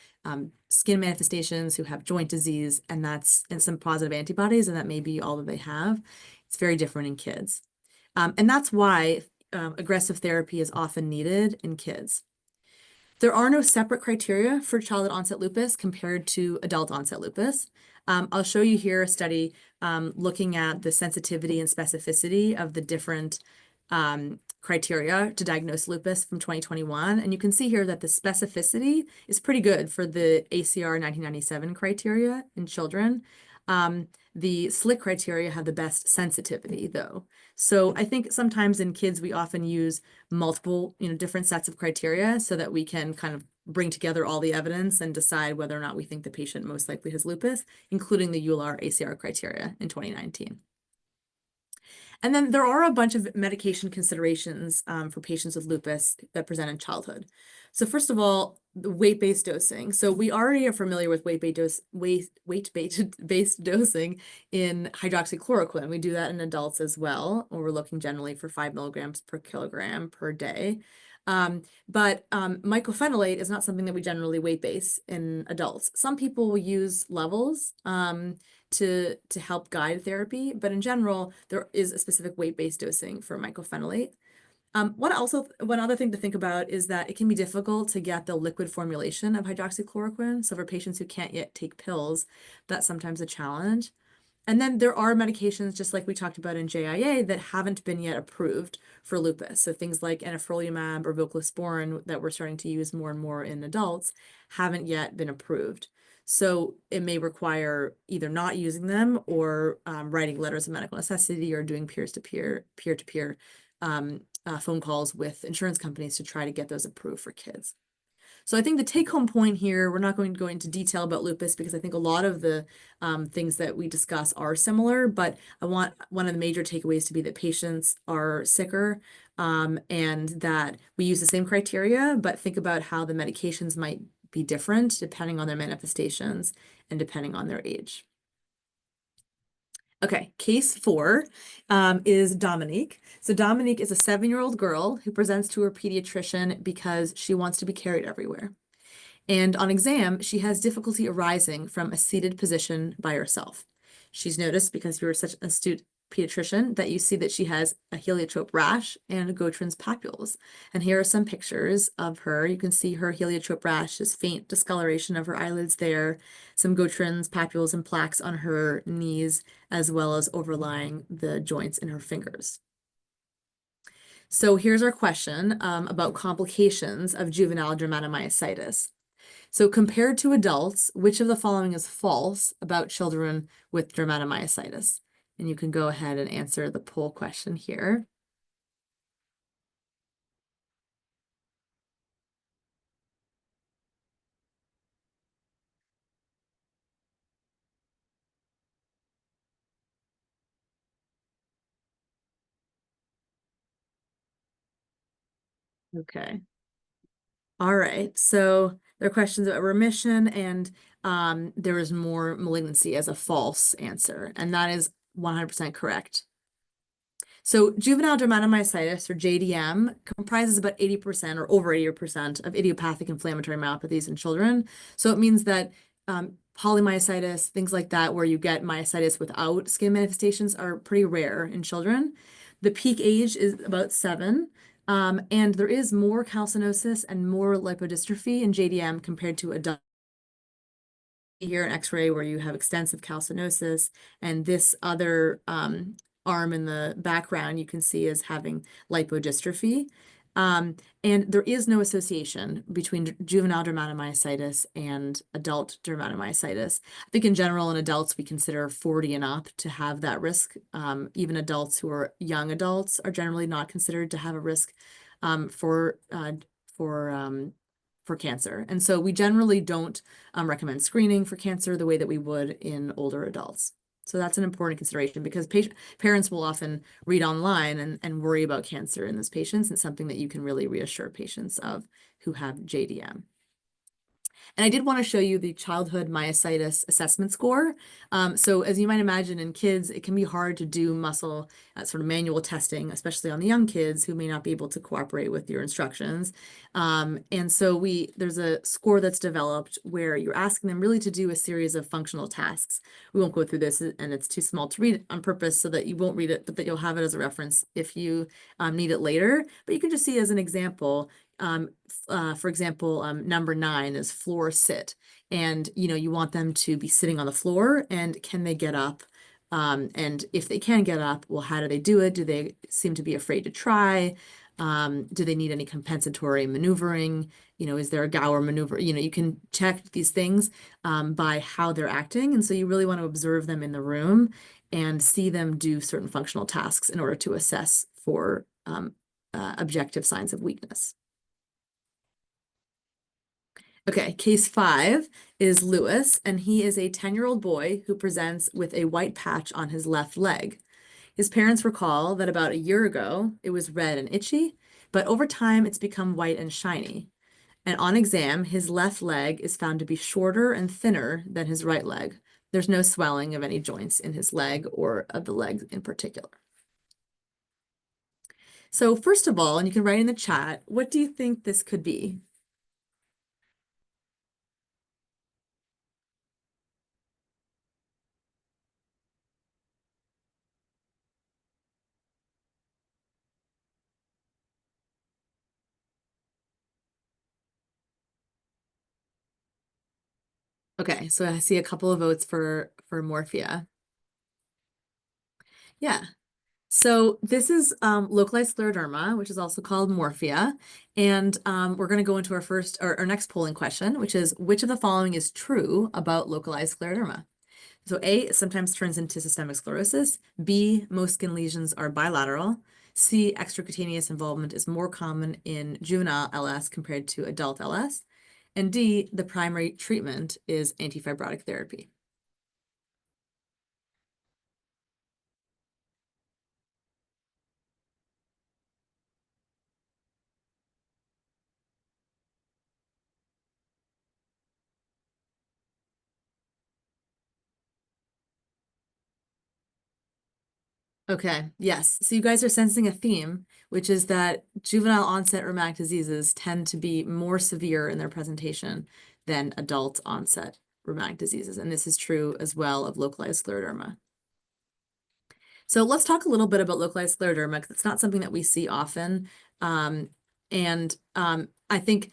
skin manifestations, who have joint disease, and some positive antibodies, and that may be all that they have. It's very different in kids. And that's why aggressive therapy is often needed in kids. There are no separate criteria for childhood onset lupus compared to adult onset lupus. I'll show you here a study looking at the sensitivity and specificity of the different criteria to diagnose lupus from 2021. And you can see here that the specificity is pretty good for the ACR 1997 criteria in children. The SLIC criteria have the best sensitivity, though. So I think sometimes in kids, we often use multiple, different sets of criteria so that we can kind of bring together all the evidence and decide whether or not we think the patient most likely has lupus, including the EULAR ACR criteria in 2019. And then there are a bunch of medication considerations for patients with lupus that present in childhood. So first of all, the weight-based dosing. So we already are familiar with weight-based dosing in hydroxychloroquine. We do that in adults as well, where we're looking generally for 5 milligrams per kilogram per day. But mycophenolate is not something that we generally weight base in adults. Some people will use levels to help guide therapy, but in general, there is a specific weight-based dosing for mycophenolate. One other thing to think about is that it can be difficult to get the liquid formulation of hydroxychloroquine. So for patients who can't yet take pills, that's sometimes a challenge. And then there are medications, just like we talked about in JIA, that haven't been yet approved for lupus. So things like anifrolumab or voclosporin that we're starting to use more and more in adults haven't yet been approved. So it may require either not using them or writing letters of medical necessity or doing peer-to-peer phone calls with insurance companies to try to get those approved for kids. So I think the take-home point here, we're not going to go into detail about lupus because I think a lot of the things that we discuss are similar, but I want one of the major takeaways to be that patients are sicker and that we use the same criteria, but think about how the medications might be different depending on their manifestations and depending on their age. Okay, case 4 is Dominique. So Dominique is a 7-year-old girl who presents to her pediatrician because she wants to be carried everywhere. And on exam, she has difficulty arising from a seated position by herself. She's noticed, because you're such an astute pediatrician, that you see that she has a heliotrope rash and Gaucher's papules. And here are some pictures of her. You can see her heliotrope rash is faint discoloration of her eyelids there, some Gaucher's papules and plaques on her knees, as well as overlying the joints in her fingers. So here's our question about complications of juvenile dermatomyositis. So compared to adults, which of the following is false about children with dermatomyositis? And you can go ahead and answer the poll question here. Okay. All right. So there are questions about remission, and there is more malignancy as a false answer, and that is 100% correct. So juvenile dermatomyositis, or JDM, comprises about 80% or over 80% of idiopathic inflammatory myopathies in children. So it means that polymyositis, things like that, where you get myositis without skin manifestations, are pretty rare in children. The peak age is about 7. And there is more calcinosis and more lipodystrophy in JDM compared to adult. Here an X-ray where you have extensive calcinosis, and this other arm in the background you can see as having lipodystrophy. And there is no association between juvenile dermatomyositis and adult dermatomyositis. I think in general in adults we consider 40 and up to have that risk. Even adults who are young adults are generally not considered to have a risk for cancer. And so we generally don't recommend screening for cancer the way that we would in older adults. So that's an important consideration, because parents will often read online and worry about cancer in those patients. It's something that you can really reassure patients of who have JDM. And I did want to show you the childhood myositis assessment score. So as you might imagine, in kids, it can be hard to do muscle sort of manual testing, especially on the young kids who may not be able to cooperate with your instructions. And so there's a score that's developed where you're asking them really to do a series of functional tasks. We won't go through this, and it's too small to read on purpose so that you won't read it, but that you'll have it as a reference if you need it later. But you can just see as an example, for example, number 9 is floor sit, and you want them to be sitting on the floor, and can they get up? And if they can get up, well, how do they do it? Do they seem to be afraid to try? Do they need any compensatory maneuvering? Is there a Gower maneuver? You can check these things by how they're acting, and so you really want to observe them in the room and see them do certain functional tasks in order to assess for objective signs of weakness. Okay, case 5 is Lewis, and he is a 10-year-old boy who presents with a white patch on his left leg. His parents recall that about a year ago, it was red and itchy, but over time it's become white and shiny. And on exam, his left leg is found to be shorter and thinner than his right leg. There's no swelling of any joints in his leg or of the leg in particular. So first of all, and you can write in the chat, what do you think this could be? Okay, so I see a couple of votes for morphia. Yeah. So this is localized scleroderma, which is also called morphia. And we're going to go into our next polling question, which is, which of the following is true about localized scleroderma? So A, it sometimes turns into systemic sclerosis. B, most skin lesions are bilateral. C, extracutaneous involvement is more common in juvenile LS compared to adult LS. And D, the primary treatment is antifibrotic therapy. Okay, yes. So you guys are sensing a theme, which is that juvenile onset rheumatic diseases tend to be more severe in their presentation than adult onset rheumatic diseases. And this is true as well of localized scleroderma. So let's talk a little bit about localized scleroderma, because it's not something that we see often. I think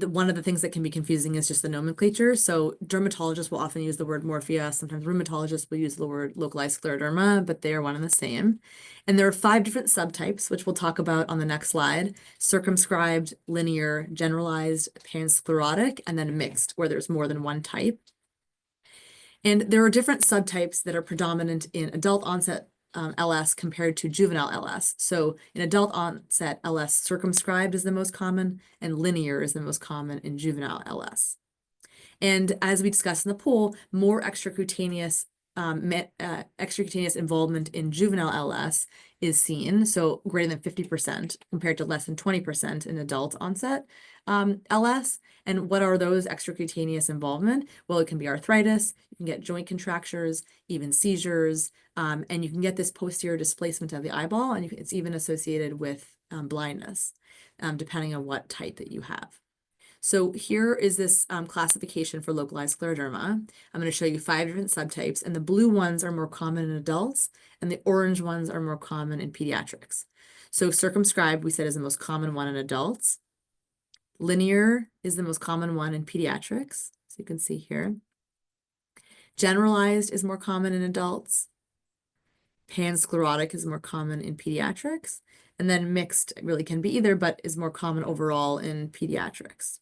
one of the things that can be confusing is just the nomenclature. So dermatologists will often use the word morphea. Sometimes rheumatologists will use the word localized scleroderma, but they are one and the same. And there are 5 different subtypes, which we'll talk about on the next slide: circumscribed, linear, generalized, pansclerotic, and then mixed, where there's more than one type. And there are different subtypes that are predominant in adult onset LS compared to juvenile LS. So in adult onset LS, circumscribed is the most common, and linear is the most common in juvenile LS. And as we discussed in the poll, more extracutaneous involvement in juvenile LS is seen, so greater than 50% compared to less than 20% in adult onset LS. And what are those extracutaneous involvement? Well, it can be arthritis, you can get joint contractures, even seizures, and you can get this posterior displacement of the eyeball, and it's even associated with blindness, depending on what type that you have. So here is this classification for localized scleroderma. I'm going to show you 5 different subtypes, and the blue ones are more common in adults, and the orange ones are more common in pediatrics. So circumscribed, we said, is the most common one in adults. Linear is the most common one in pediatrics, so you can see here. Generalized is more common in adults. Pansclerotic is more common in pediatrics. And then mixed really can be either, but is more common overall in pediatrics.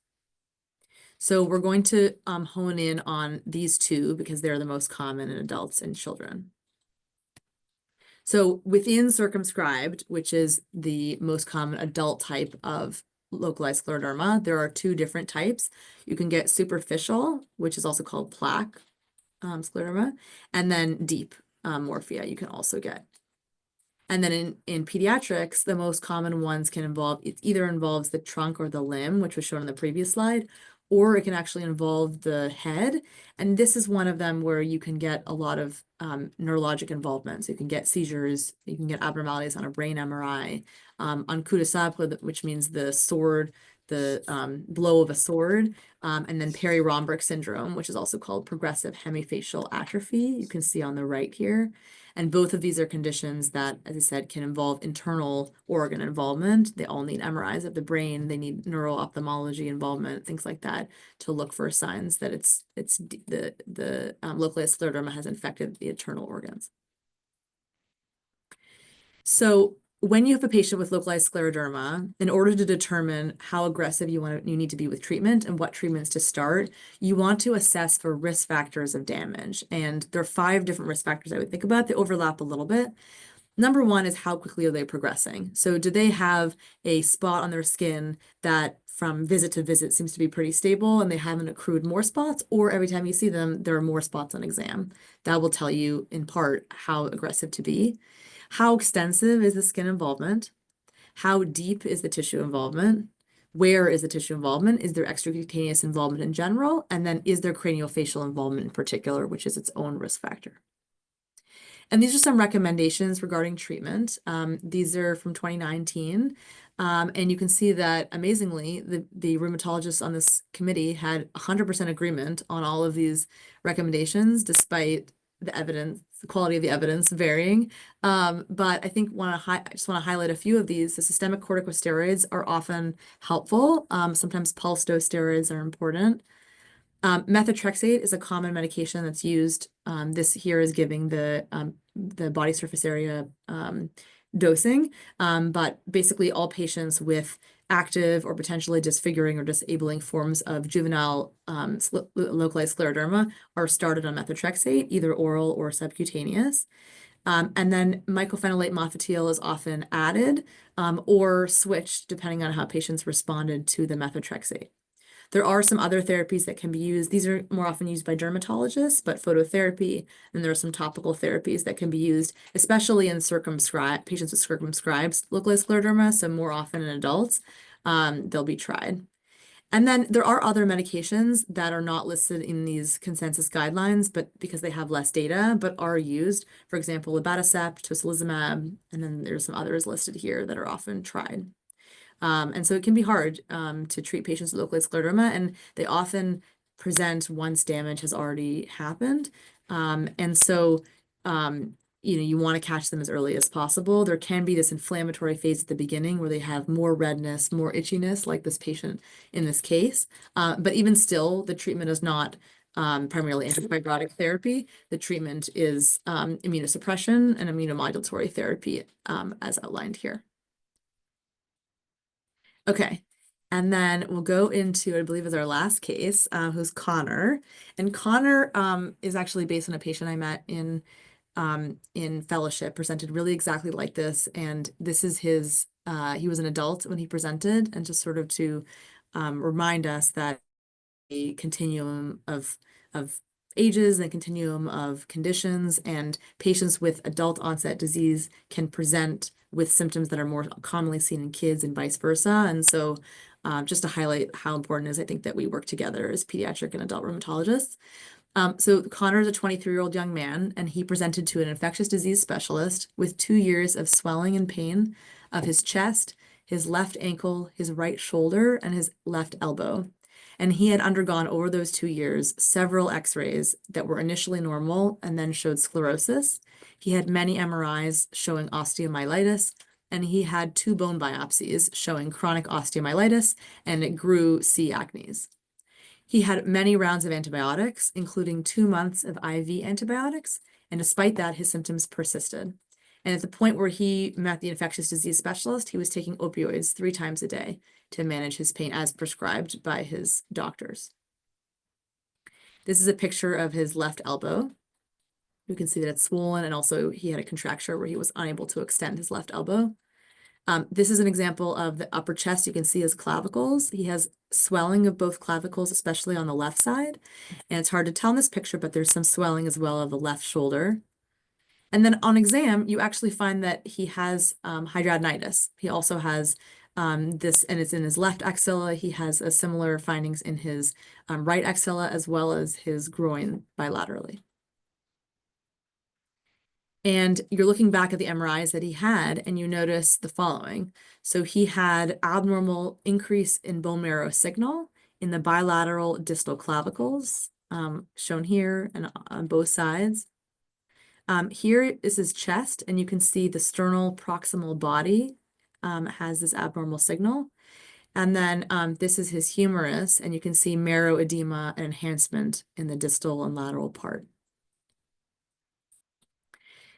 So we're going to hone in on these 2 because they're the most common in adults and children. So within circumscribed, which is the most common adult type of localized scleroderma, there are 2 different types. You can get superficial, which is also called plaque scleroderma, and then deep morphea you can also get. And then in pediatrics, the most common ones can involve, it either involves the trunk or the limb, which was shown in the previous slide, or it can actually involve the head. And this is one of them where you can get a lot of neurologic involvement. So you can get seizures, you can get abnormalities on a brain MRI, on coup de sabre, which means the sword, the blow of a sword, and then Perry-Romberg syndrome, which is also called progressive hemifacial atrophy. You can see on the right here. And both of these are conditions that, as I said, can involve internal organ involvement. They all need MRIs of the brain. They need neuro-ophthalmology involvement, things like that, to look for signs that the localized scleroderma has infected the internal organs. So when you have a patient with localized scleroderma, in order to determine how aggressive you need to be with treatment and what treatments to start, you want to assess for risk factors of damage. And there are 5 different risk factors I would think about. They overlap a little bit. Number 1 is how quickly are they progressing? So do they have a spot on their skin that from visit to visit seems to be pretty stable and they haven't accrued more spots, or every time you see them, there are more spots on exam? That will tell you in part how aggressive to be. How extensive is the skin involvement? How deep is the tissue involvement? Where is the tissue involvement? Is there extracutaneous involvement in general? And then is there craniofacial involvement in particular, which is its own risk factor? And these are some recommendations regarding treatment. These are from 2019. And you can see that amazingly, the rheumatologists on this committee had 100% agreement on all of these recommendations, despite the evidence, the quality of the evidence varying. But I think I just want to highlight a few of these. The systemic corticosteroids are often helpful. Sometimes pulse dose steroids are important. Methotrexate is a common medication that's used. This here is giving the body surface area dosing, but basically all patients with active or potentially disfiguring or disabling forms of juvenile localized scleroderma are started on methotrexate, either oral or subcutaneous. And then mycophenolate mofetil is often added or switched depending on how patients responded to the methotrexate. There are some other therapies that can be used. These are more often used by dermatologists, but phototherapy, and there are some topical therapies that can be used, especially in patients with circumscribed localized scleroderma, so more often in adults, they'll be tried. And then there are other medications that are not listed in these consensus guidelines, but because they have less data, but are used. For example, abatacept, tocilizumab, and then there's some others listed here that are often tried. And so it can be hard to treat patients with localized scleroderma, and they often present once damage has already happened. And so you want to catch them as early as possible. There can be this inflammatory phase at the beginning where they have more redness, more itchiness, like this patient in this case. But even still, the treatment is not primarily antifibrotic therapy. The treatment is immunosuppression and immunomodulatory therapy, as outlined here. Okay. And then we'll go into, I believe, is our last case, who's Connor. And Connor is actually based on a patient I met in fellowship, presented really exactly like this. And this is his, he was an adult when he presented, and just sort of to remind us that a continuum of ages and continuum of conditions, and patients with adult onset disease can present with symptoms that are more commonly seen in kids and vice versa. And so just to highlight how important it is, I think, that we work together as pediatric and adult rheumatologists. So Connor is a 23-year-old young man, and he presented to an infectious disease specialist with 2 years of swelling and pain of his chest, his left ankle, his right shoulder, and his left elbow. And he had undergone over those 2 years several x-rays that were initially normal and then showed sclerosis. He had many MRIs showing osteomyelitis, and he had 2 bone biopsies showing chronic osteomyelitis and GRU C acnes. He had many rounds of antibiotics, including 2 months of IV antibiotics, and despite that, his symptoms persisted. And at the point where he met the infectious disease specialist, he was taking opioids 3 times a day to manage his pain as prescribed by his doctors. This is a picture of his left elbow. You can see that it's swollen, and also he had a contracture where he was unable to extend his left elbow. This is an example of the upper chest. You can see his clavicles. He has swelling of both clavicles, especially on the left side. And it's hard to tell in this picture, but there's some swelling as well of the left shoulder. And then on exam, you actually find that he has hidradenitis. He also has this, and it's in his left axilla. He has a similar findings in his right axilla, as well as his groin bilaterally. And you're looking back at the MRIs that he had, and you notice the following. So he had abnormal increase in bone marrow signal in the bilateral distal clavicles, shown here and on both sides. Here is his chest, and you can see the sternal proximal body has this abnormal signal. And then this is his humerus, and you can see marrow edema and enhancement in the distal and lateral part.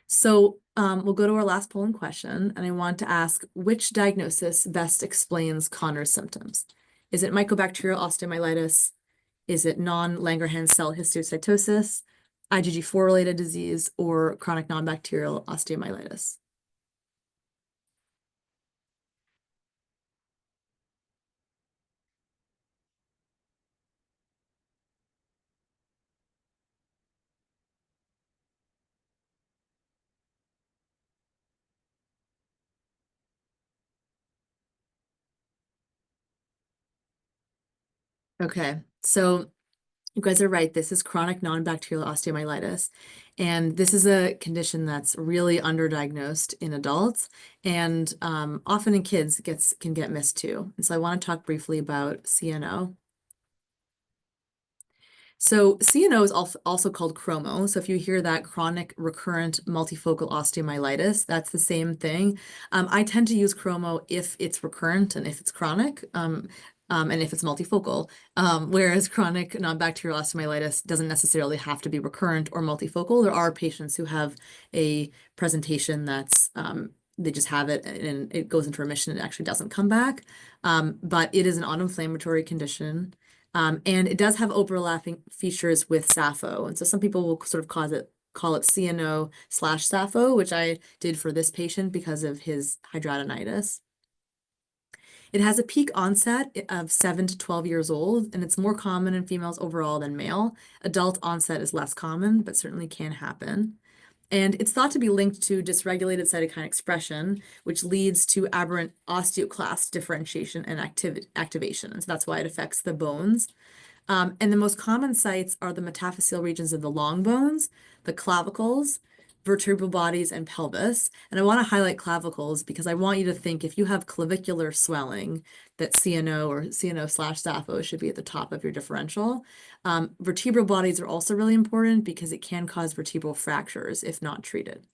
So we'll go to our last polling question, and I want to ask, which diagnosis best explains Connor's symptoms? Is it mycobacterial osteomyelitis? Is it non-Langerhans cell histiocytosis, IgG4-related disease, or chronic non-bacterial osteomyelitis? Okay, so you guys are right. This is chronic non-bacterial osteomyelitis. And this is a condition that's really underdiagnosed in adults, and often in kids can get missed too. And so I want to talk briefly about CNO. So CNO is also called chromo. So if you hear that, chronic recurrent multifocal osteomyelitis, that's the same thing. I tend to use chromo if it's recurrent and if it's chronic. And if it's multifocal, whereas chronic non-bacterial osteomyelitis doesn't necessarily have to be recurrent or multifocal. There are patients who have a presentation that's they just have it and it goes into remission and it actually doesn't come back. But it is an autoinflammatory condition. And it does have overlapping features with SAPHO. And so some people will sort of call it CNO/SAPHO, which I did for this patient because of his hidradenitis. It has a peak onset of 7 to 12 years old, and it's more common in females overall than male. Adult onset is less common, but certainly can happen. And it's thought to be linked to dysregulated cytokine expression, which leads to aberrant osteoclast differentiation and activation. And so that's why it affects the bones. And the most common sites are the metaphyseal regions of the long bones, the clavicles, vertebral bodies, and pelvis. And I want to highlight clavicles because I want you to think, if you have clavicular swelling, that CNO or CNO/SAPHO should be at the top of your differential. Vertebral bodies are also really important because it can cause vertebral fractures if not treated.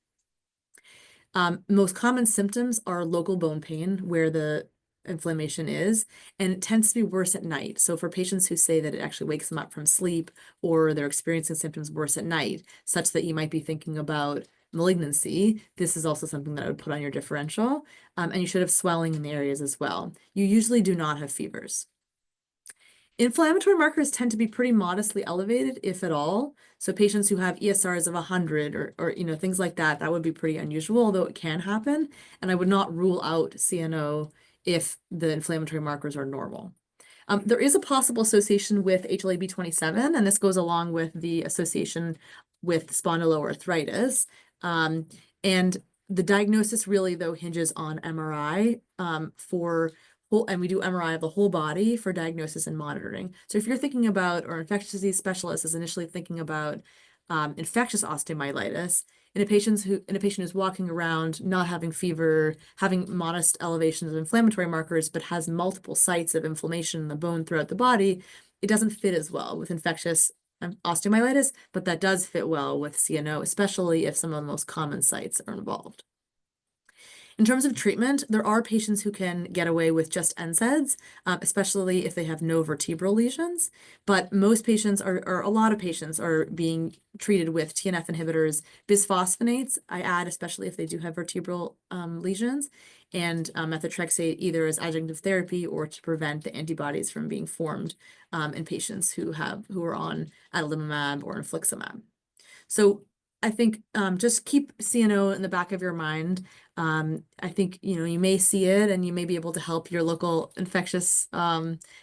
Most common symptoms are local bone pain where the inflammation is, and it tends to be worse at night. So for patients who say that it actually wakes them up from sleep or they're experiencing symptoms worse at night, such that you might be thinking about malignancy, this is also something that I would put on your differential. And you should have swelling in the areas as well. You usually do not have fevers. Inflammatory markers tend to be pretty modestly elevated, if at all. So patients who have ESRs of 100 or things like that, that would be pretty unusual, although it can happen. And I would not rule out CNO if the inflammatory markers are normal. There is a possible association with HLA-B27, and this goes along with the association with spondyloarthritis. And the diagnosis really, though, hinges on MRI and we do MRI of the whole body for diagnosis and monitoring. So if you're thinking about, or infectious disease specialist is initially thinking about infectious osteomyelitis, in a patient who's walking around not having fever, having modest elevations of inflammatory markers, but has multiple sites of inflammation in the bone throughout the body, it doesn't fit as well with infectious osteomyelitis, but that does fit well with CNO, especially if some of the most common sites are involved. In terms of treatment, there are patients who can get away with just NSAIDs, especially if they have no vertebral lesions. But most patients or a lot of patients are being treated with TNF inhibitors, bisphosphonates, I add, especially if they do have vertebral lesions, and methotrexate either as adjunctive therapy or to prevent the antibodies from being formed in patients who are on adalimumab or infliximab. So I think just keep CNO in the back of your mind. I think, you may see it and you may be able to help your local infectious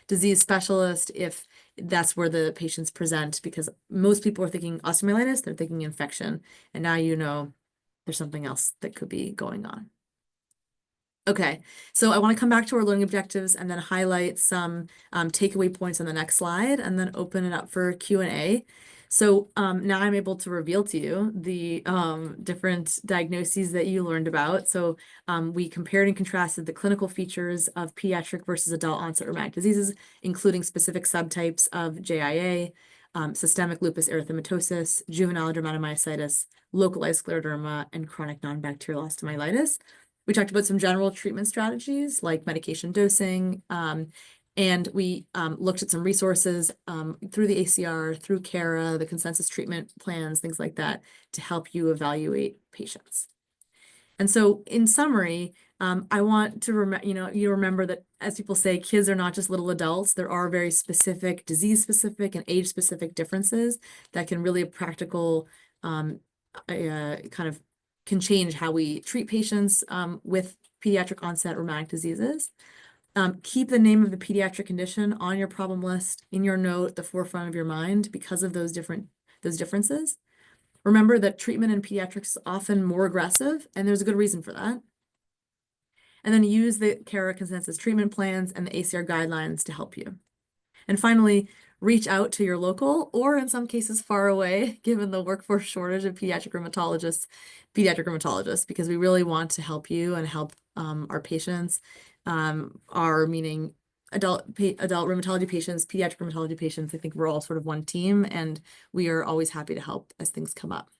disease specialist if that's where the patients present, because most people are thinking osteomyelitis, they're thinking infection, and now there's something else that could be going on. Okay, so I want to come back to our learning objectives and then highlight some takeaway points on the next slide and then open it up for Q&A. So now I'm able to reveal to you the different diagnoses that you learned about. So we compared and contrasted the clinical features of pediatric versus adult onset rheumatic diseases, including specific subtypes of JIA, systemic lupus erythematosus, juvenile dermatomyositis, localized scleroderma, and chronic non-bacterial osteomyelitis. We talked about some general treatment strategies like medication dosing, and we looked at some resources through the ACR, through CARA, the consensus treatment plans, things like that, to help you evaluate patients. And so in summary, I want to remember that, as people say, kids are not just little adults. There are very specific, disease-specific and age-specific differences that can really have practical kind of can change how we treat patients with pediatric onset rheumatic diseases. Keep the name of the pediatric condition on your problem list, in your note, at the forefront of your mind because of those differences. Remember that treatment in pediatrics is often more aggressive, and there's a good reason for that. And then use the CARA consensus treatment plans and the ACR guidelines to help you. And finally, reach out to your local, or in some cases far away, given the workforce shortage of pediatric rheumatologists, because we really want to help you and help our patients, meaning adult rheumatology patients, pediatric rheumatology patients. I think we're all sort of one team, and we are always happy to help as things come up.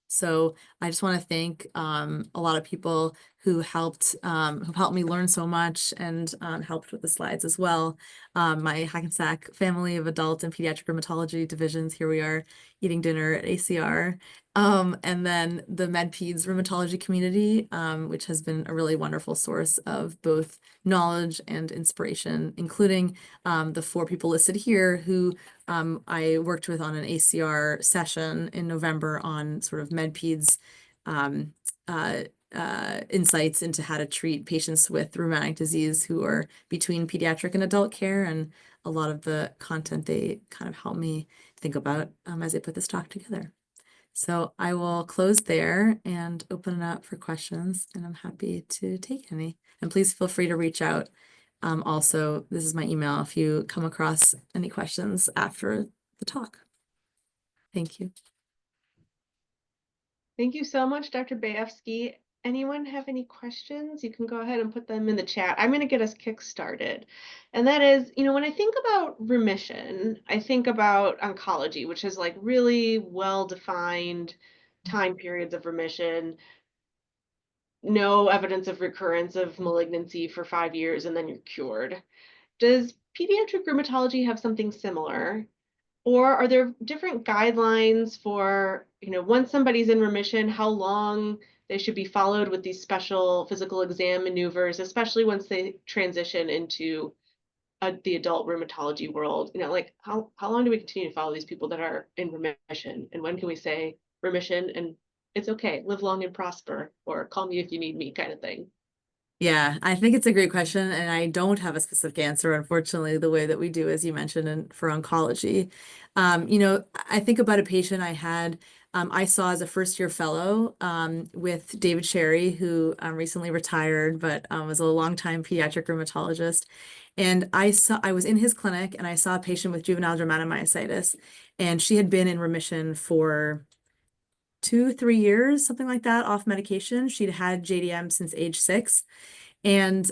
So I just want to thank a lot of people who helped me learn so much and helped with the slides as well. My Hackensack family of adult and pediatric rheumatology divisions, here we are eating dinner at ACR. And then the MedPeds rheumatology community, which has been a really wonderful source of both knowledge and inspiration, including the 4 people listed here who I worked with on an ACR session in November on sort of MedPeds insights into how to treat patients with rheumatic disease who are between pediatric and adult care, and a lot of the content they kind of helped me think about as I put this talk together. So I will close there and open it up for questions, and I'm happy to take any. And please feel free to reach out. Also, this is my email if you come across any questions after the talk. Thank you. Thank you so much, Dr. Bayefsky. Anyone have any questions? You can go ahead and put them in the chat. I'm going to get us kick-started. And that is, when I think about remission, I think about oncology, which is like really well-defined time periods of remission. no evidence of recurrence of malignancy for 5 years and then you're cured. Does pediatric rheumatology have something similar? Or are there different guidelines for, once somebody's in remission, how long they should be followed with these special physical exam maneuvers, especially once they transition into the adult rheumatology world? Like how long do we continue to follow these people that are in remission? And when can we say remission and it's okay, live long and prosper, or call me if you need me kind of thing? Yeah, I think it's a great question, and I don't have a specific answer, unfortunately, the way that we do, as you mentioned, for oncology. I think about a patient I saw as a first-year fellow with David Sherry, who recently retired, but was a longtime pediatric rheumatologist. And I was in his clinic, and I saw a patient with juvenile dermatomyositis, and she had been in remission for 2, 3 years, something like that, off medication. She'd had JDM since age 6. And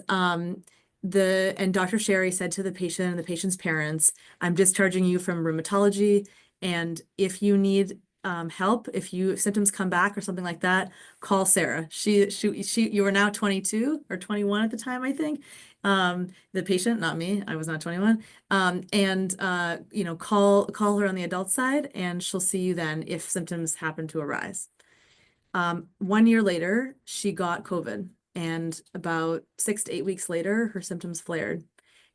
Dr. Sherry said to the patient and the patient's parents, "I'm discharging you from rheumatology, and if you need help, if symptoms come back or something like that, call Sarah." You were now 22 or 21 at the time, I think. The patient, not me, I was not 21. Call her on the adult side, and she'll see you then if symptoms happen to arise. 1 year later, she got COVID, and about 6 to 8 weeks later, her symptoms flared.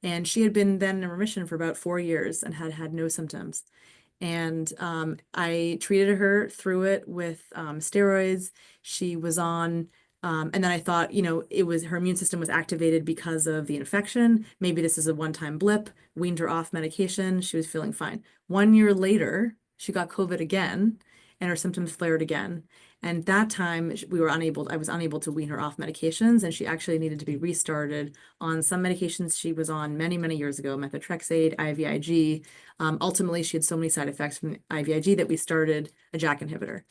And she had been then in remission for about 4 years and had had no symptoms. And I treated her through it with steroids. She was on, and then I thought, it was her immune system was activated because of the infection. Maybe this is a one-time blip. Weaned her off medication. She was feeling fine. 1 year later, she got COVID again, and her symptoms flared again. And that time I was unable to wean her off medications, and she actually needed to be restarted on some medications she was on many, many years ago, methotrexate, IVIG. Ultimately, she had so many side effects from IVIG that we started a JAK inhibitor.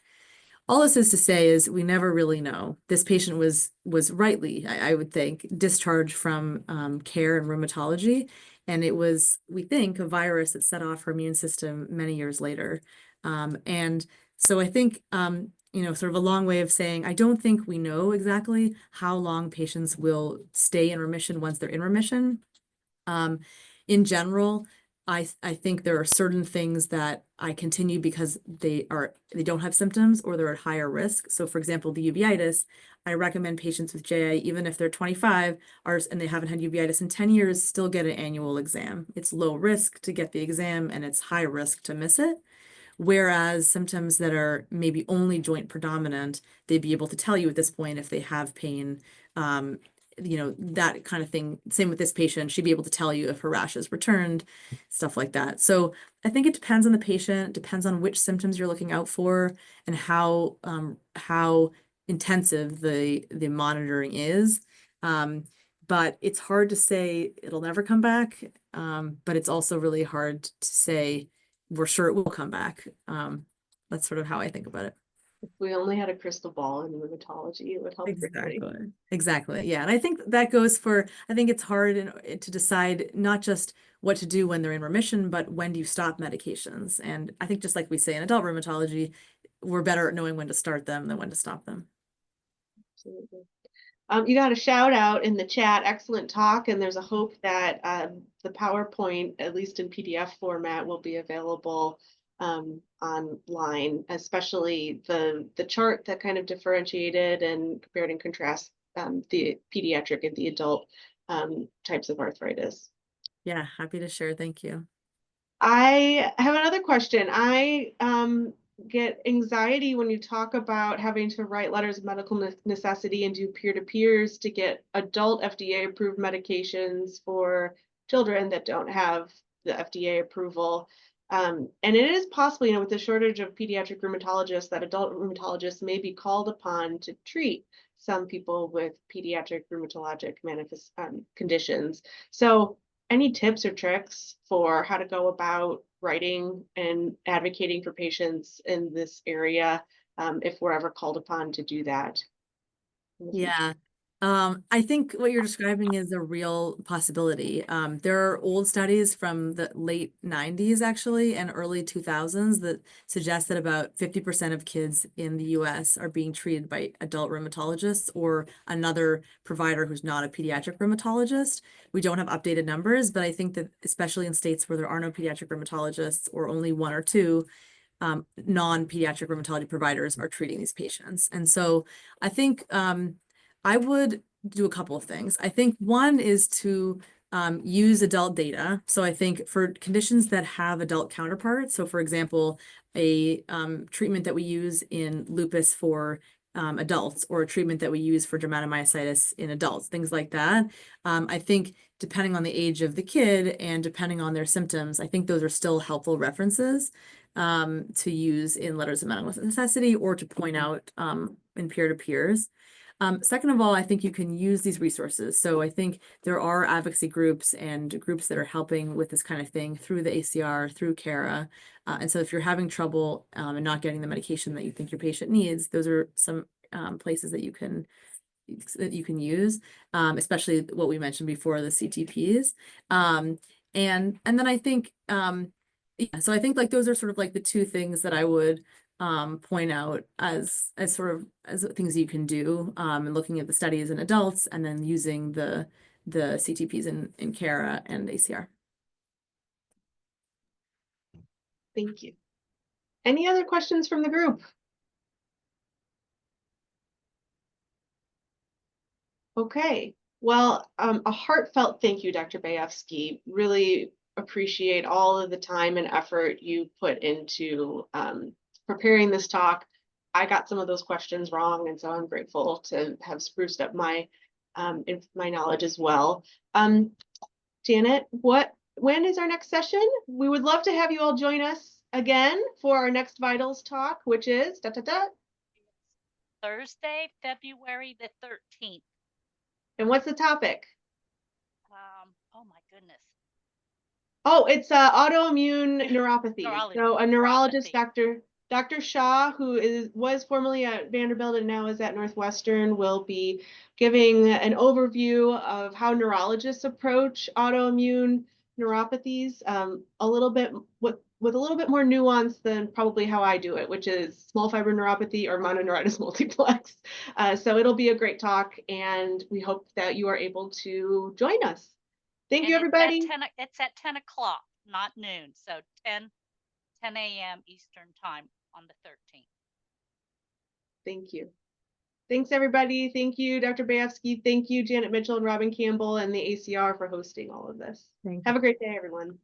All this is to say is we never really know. This patient was rightly, I would think, discharged from care and rheumatology, and it was, we think, a virus that set off her immune system many years later. And so I think, sort of a long way of saying, I don't think we know exactly how long patients will stay in remission once they're in remission. In general, I think there are certain things that I continue because they don't have symptoms or they're at higher risk. So for example, the uveitis, I recommend patients with JI, even if they're 25 and they haven't had uveitis in 10 years, still get an annual exam. It's low risk to get the exam and it's high risk to miss it. Whereas symptoms that are maybe only joint predominant, they'd be able to tell you at this point if they have pain, that kind of thing. Same with this patient, she'd be able to tell you if her rash has returned, stuff like that. So I think it depends on the patient, depends on which symptoms you're looking out for and how intensive the monitoring is. But it's hard to say it'll never come back. But it's also really hard to say we're sure it will come back. That's sort of how I think about it. If we only had a crystal ball in rheumatology, it would help everybody. Exactly. Yeah. And I think that goes for, I think it's hard to decide not just what to do when they're in remission, but when do you stop medications? And I think just like we say in adult rheumatology, we're better at knowing when to start them than when to stop them. Absolutely. You got a shout out in the chat. Excellent talk. And there's a hope that the PowerPoint, at least in PDF format, will be available online, especially the chart that kind of differentiated and compared and contrast the pediatric and the adult types of arthritis. Yeah, happy to share. Thank you. I have another question. I get anxiety when you talk about having to write letters of medical necessity and do peer-to-peers to get adult FDA-approved medications for children that don't have the FDA approval. And it is possible, with the shortage of pediatric rheumatologists, that adult rheumatologists may be called upon to treat some people with pediatric rheumatologic conditions. So any tips or tricks for how to go about writing and advocating for patients in this area if we're ever called upon to do that? Yeah. I think what you're describing is a real possibility. There are old studies from the late 90s actually and early 2000s that suggest that about 50% of kids in the US are being treated by adult rheumatologists or another provider who's not a pediatric rheumatologist. We don't have updated numbers, but I think that especially in states where there are no pediatric rheumatologists or only one or two, non-pediatric rheumatology providers are treating these patients. And so I think I would do a couple of things. I think one is to use adult data. So I think for conditions that have adult counterparts, so for example, a treatment that we use in lupus for adults or a treatment that we use for dermatomyositis in adults, things like that. I think depending on the age of the kid and depending on their symptoms, I think those are still helpful references to use in letters of medical necessity or to point out in peer-to-peers. Second of all, I think you can use these resources. So I think there are advocacy groups and groups that are helping with this kind of thing through the ACR, through CARA. And so if you're having trouble and not getting the medication that you think your patient needs, those are some places that you can use, especially what we mentioned before, the CTPs. And then I think, yeah, so I think like those are sort of like the two things that I would point out as sort of as things you can do, and looking at the studies in adults and then using the CTPs in CARA and ACR. Thank you. Any other questions from the group? Okay, well, a heartfelt thank you, Dr. Bayefsky. Really appreciate all of the time and effort you put into preparing this talk. I got some of those questions wrong, and so I'm grateful to have spruced up my my knowledge as well. Janet, when is our next session? We would love to have you all join us again for our next Vitals talk, which is Thursday, February the 13th. And what's the topic? Oh my goodness. Oh, it's autoimmune neuropathy. Neurology. So a neurologist, Dr. Shaw, who was formerly at Vanderbilt and now is at Northwestern, will be giving an overview of how neurologists approach autoimmune neuropathies, a little bit with a little bit more nuance than probably how I do it, which is small fiber neuropathy or mononeuritis multiplex. So it'll be a great talk, and we hope that you are able to join us. Thank you, everybody. It's at 10 o'clock, not noon. So 10 a.m. Eastern time on the 13th. Thank you. Thanks, everybody. Thank you, Dr. Bayefsky. Thank you, Janet Mitchell and Robin Campbell and the ACR for hosting all of this. Have a great day, everyone.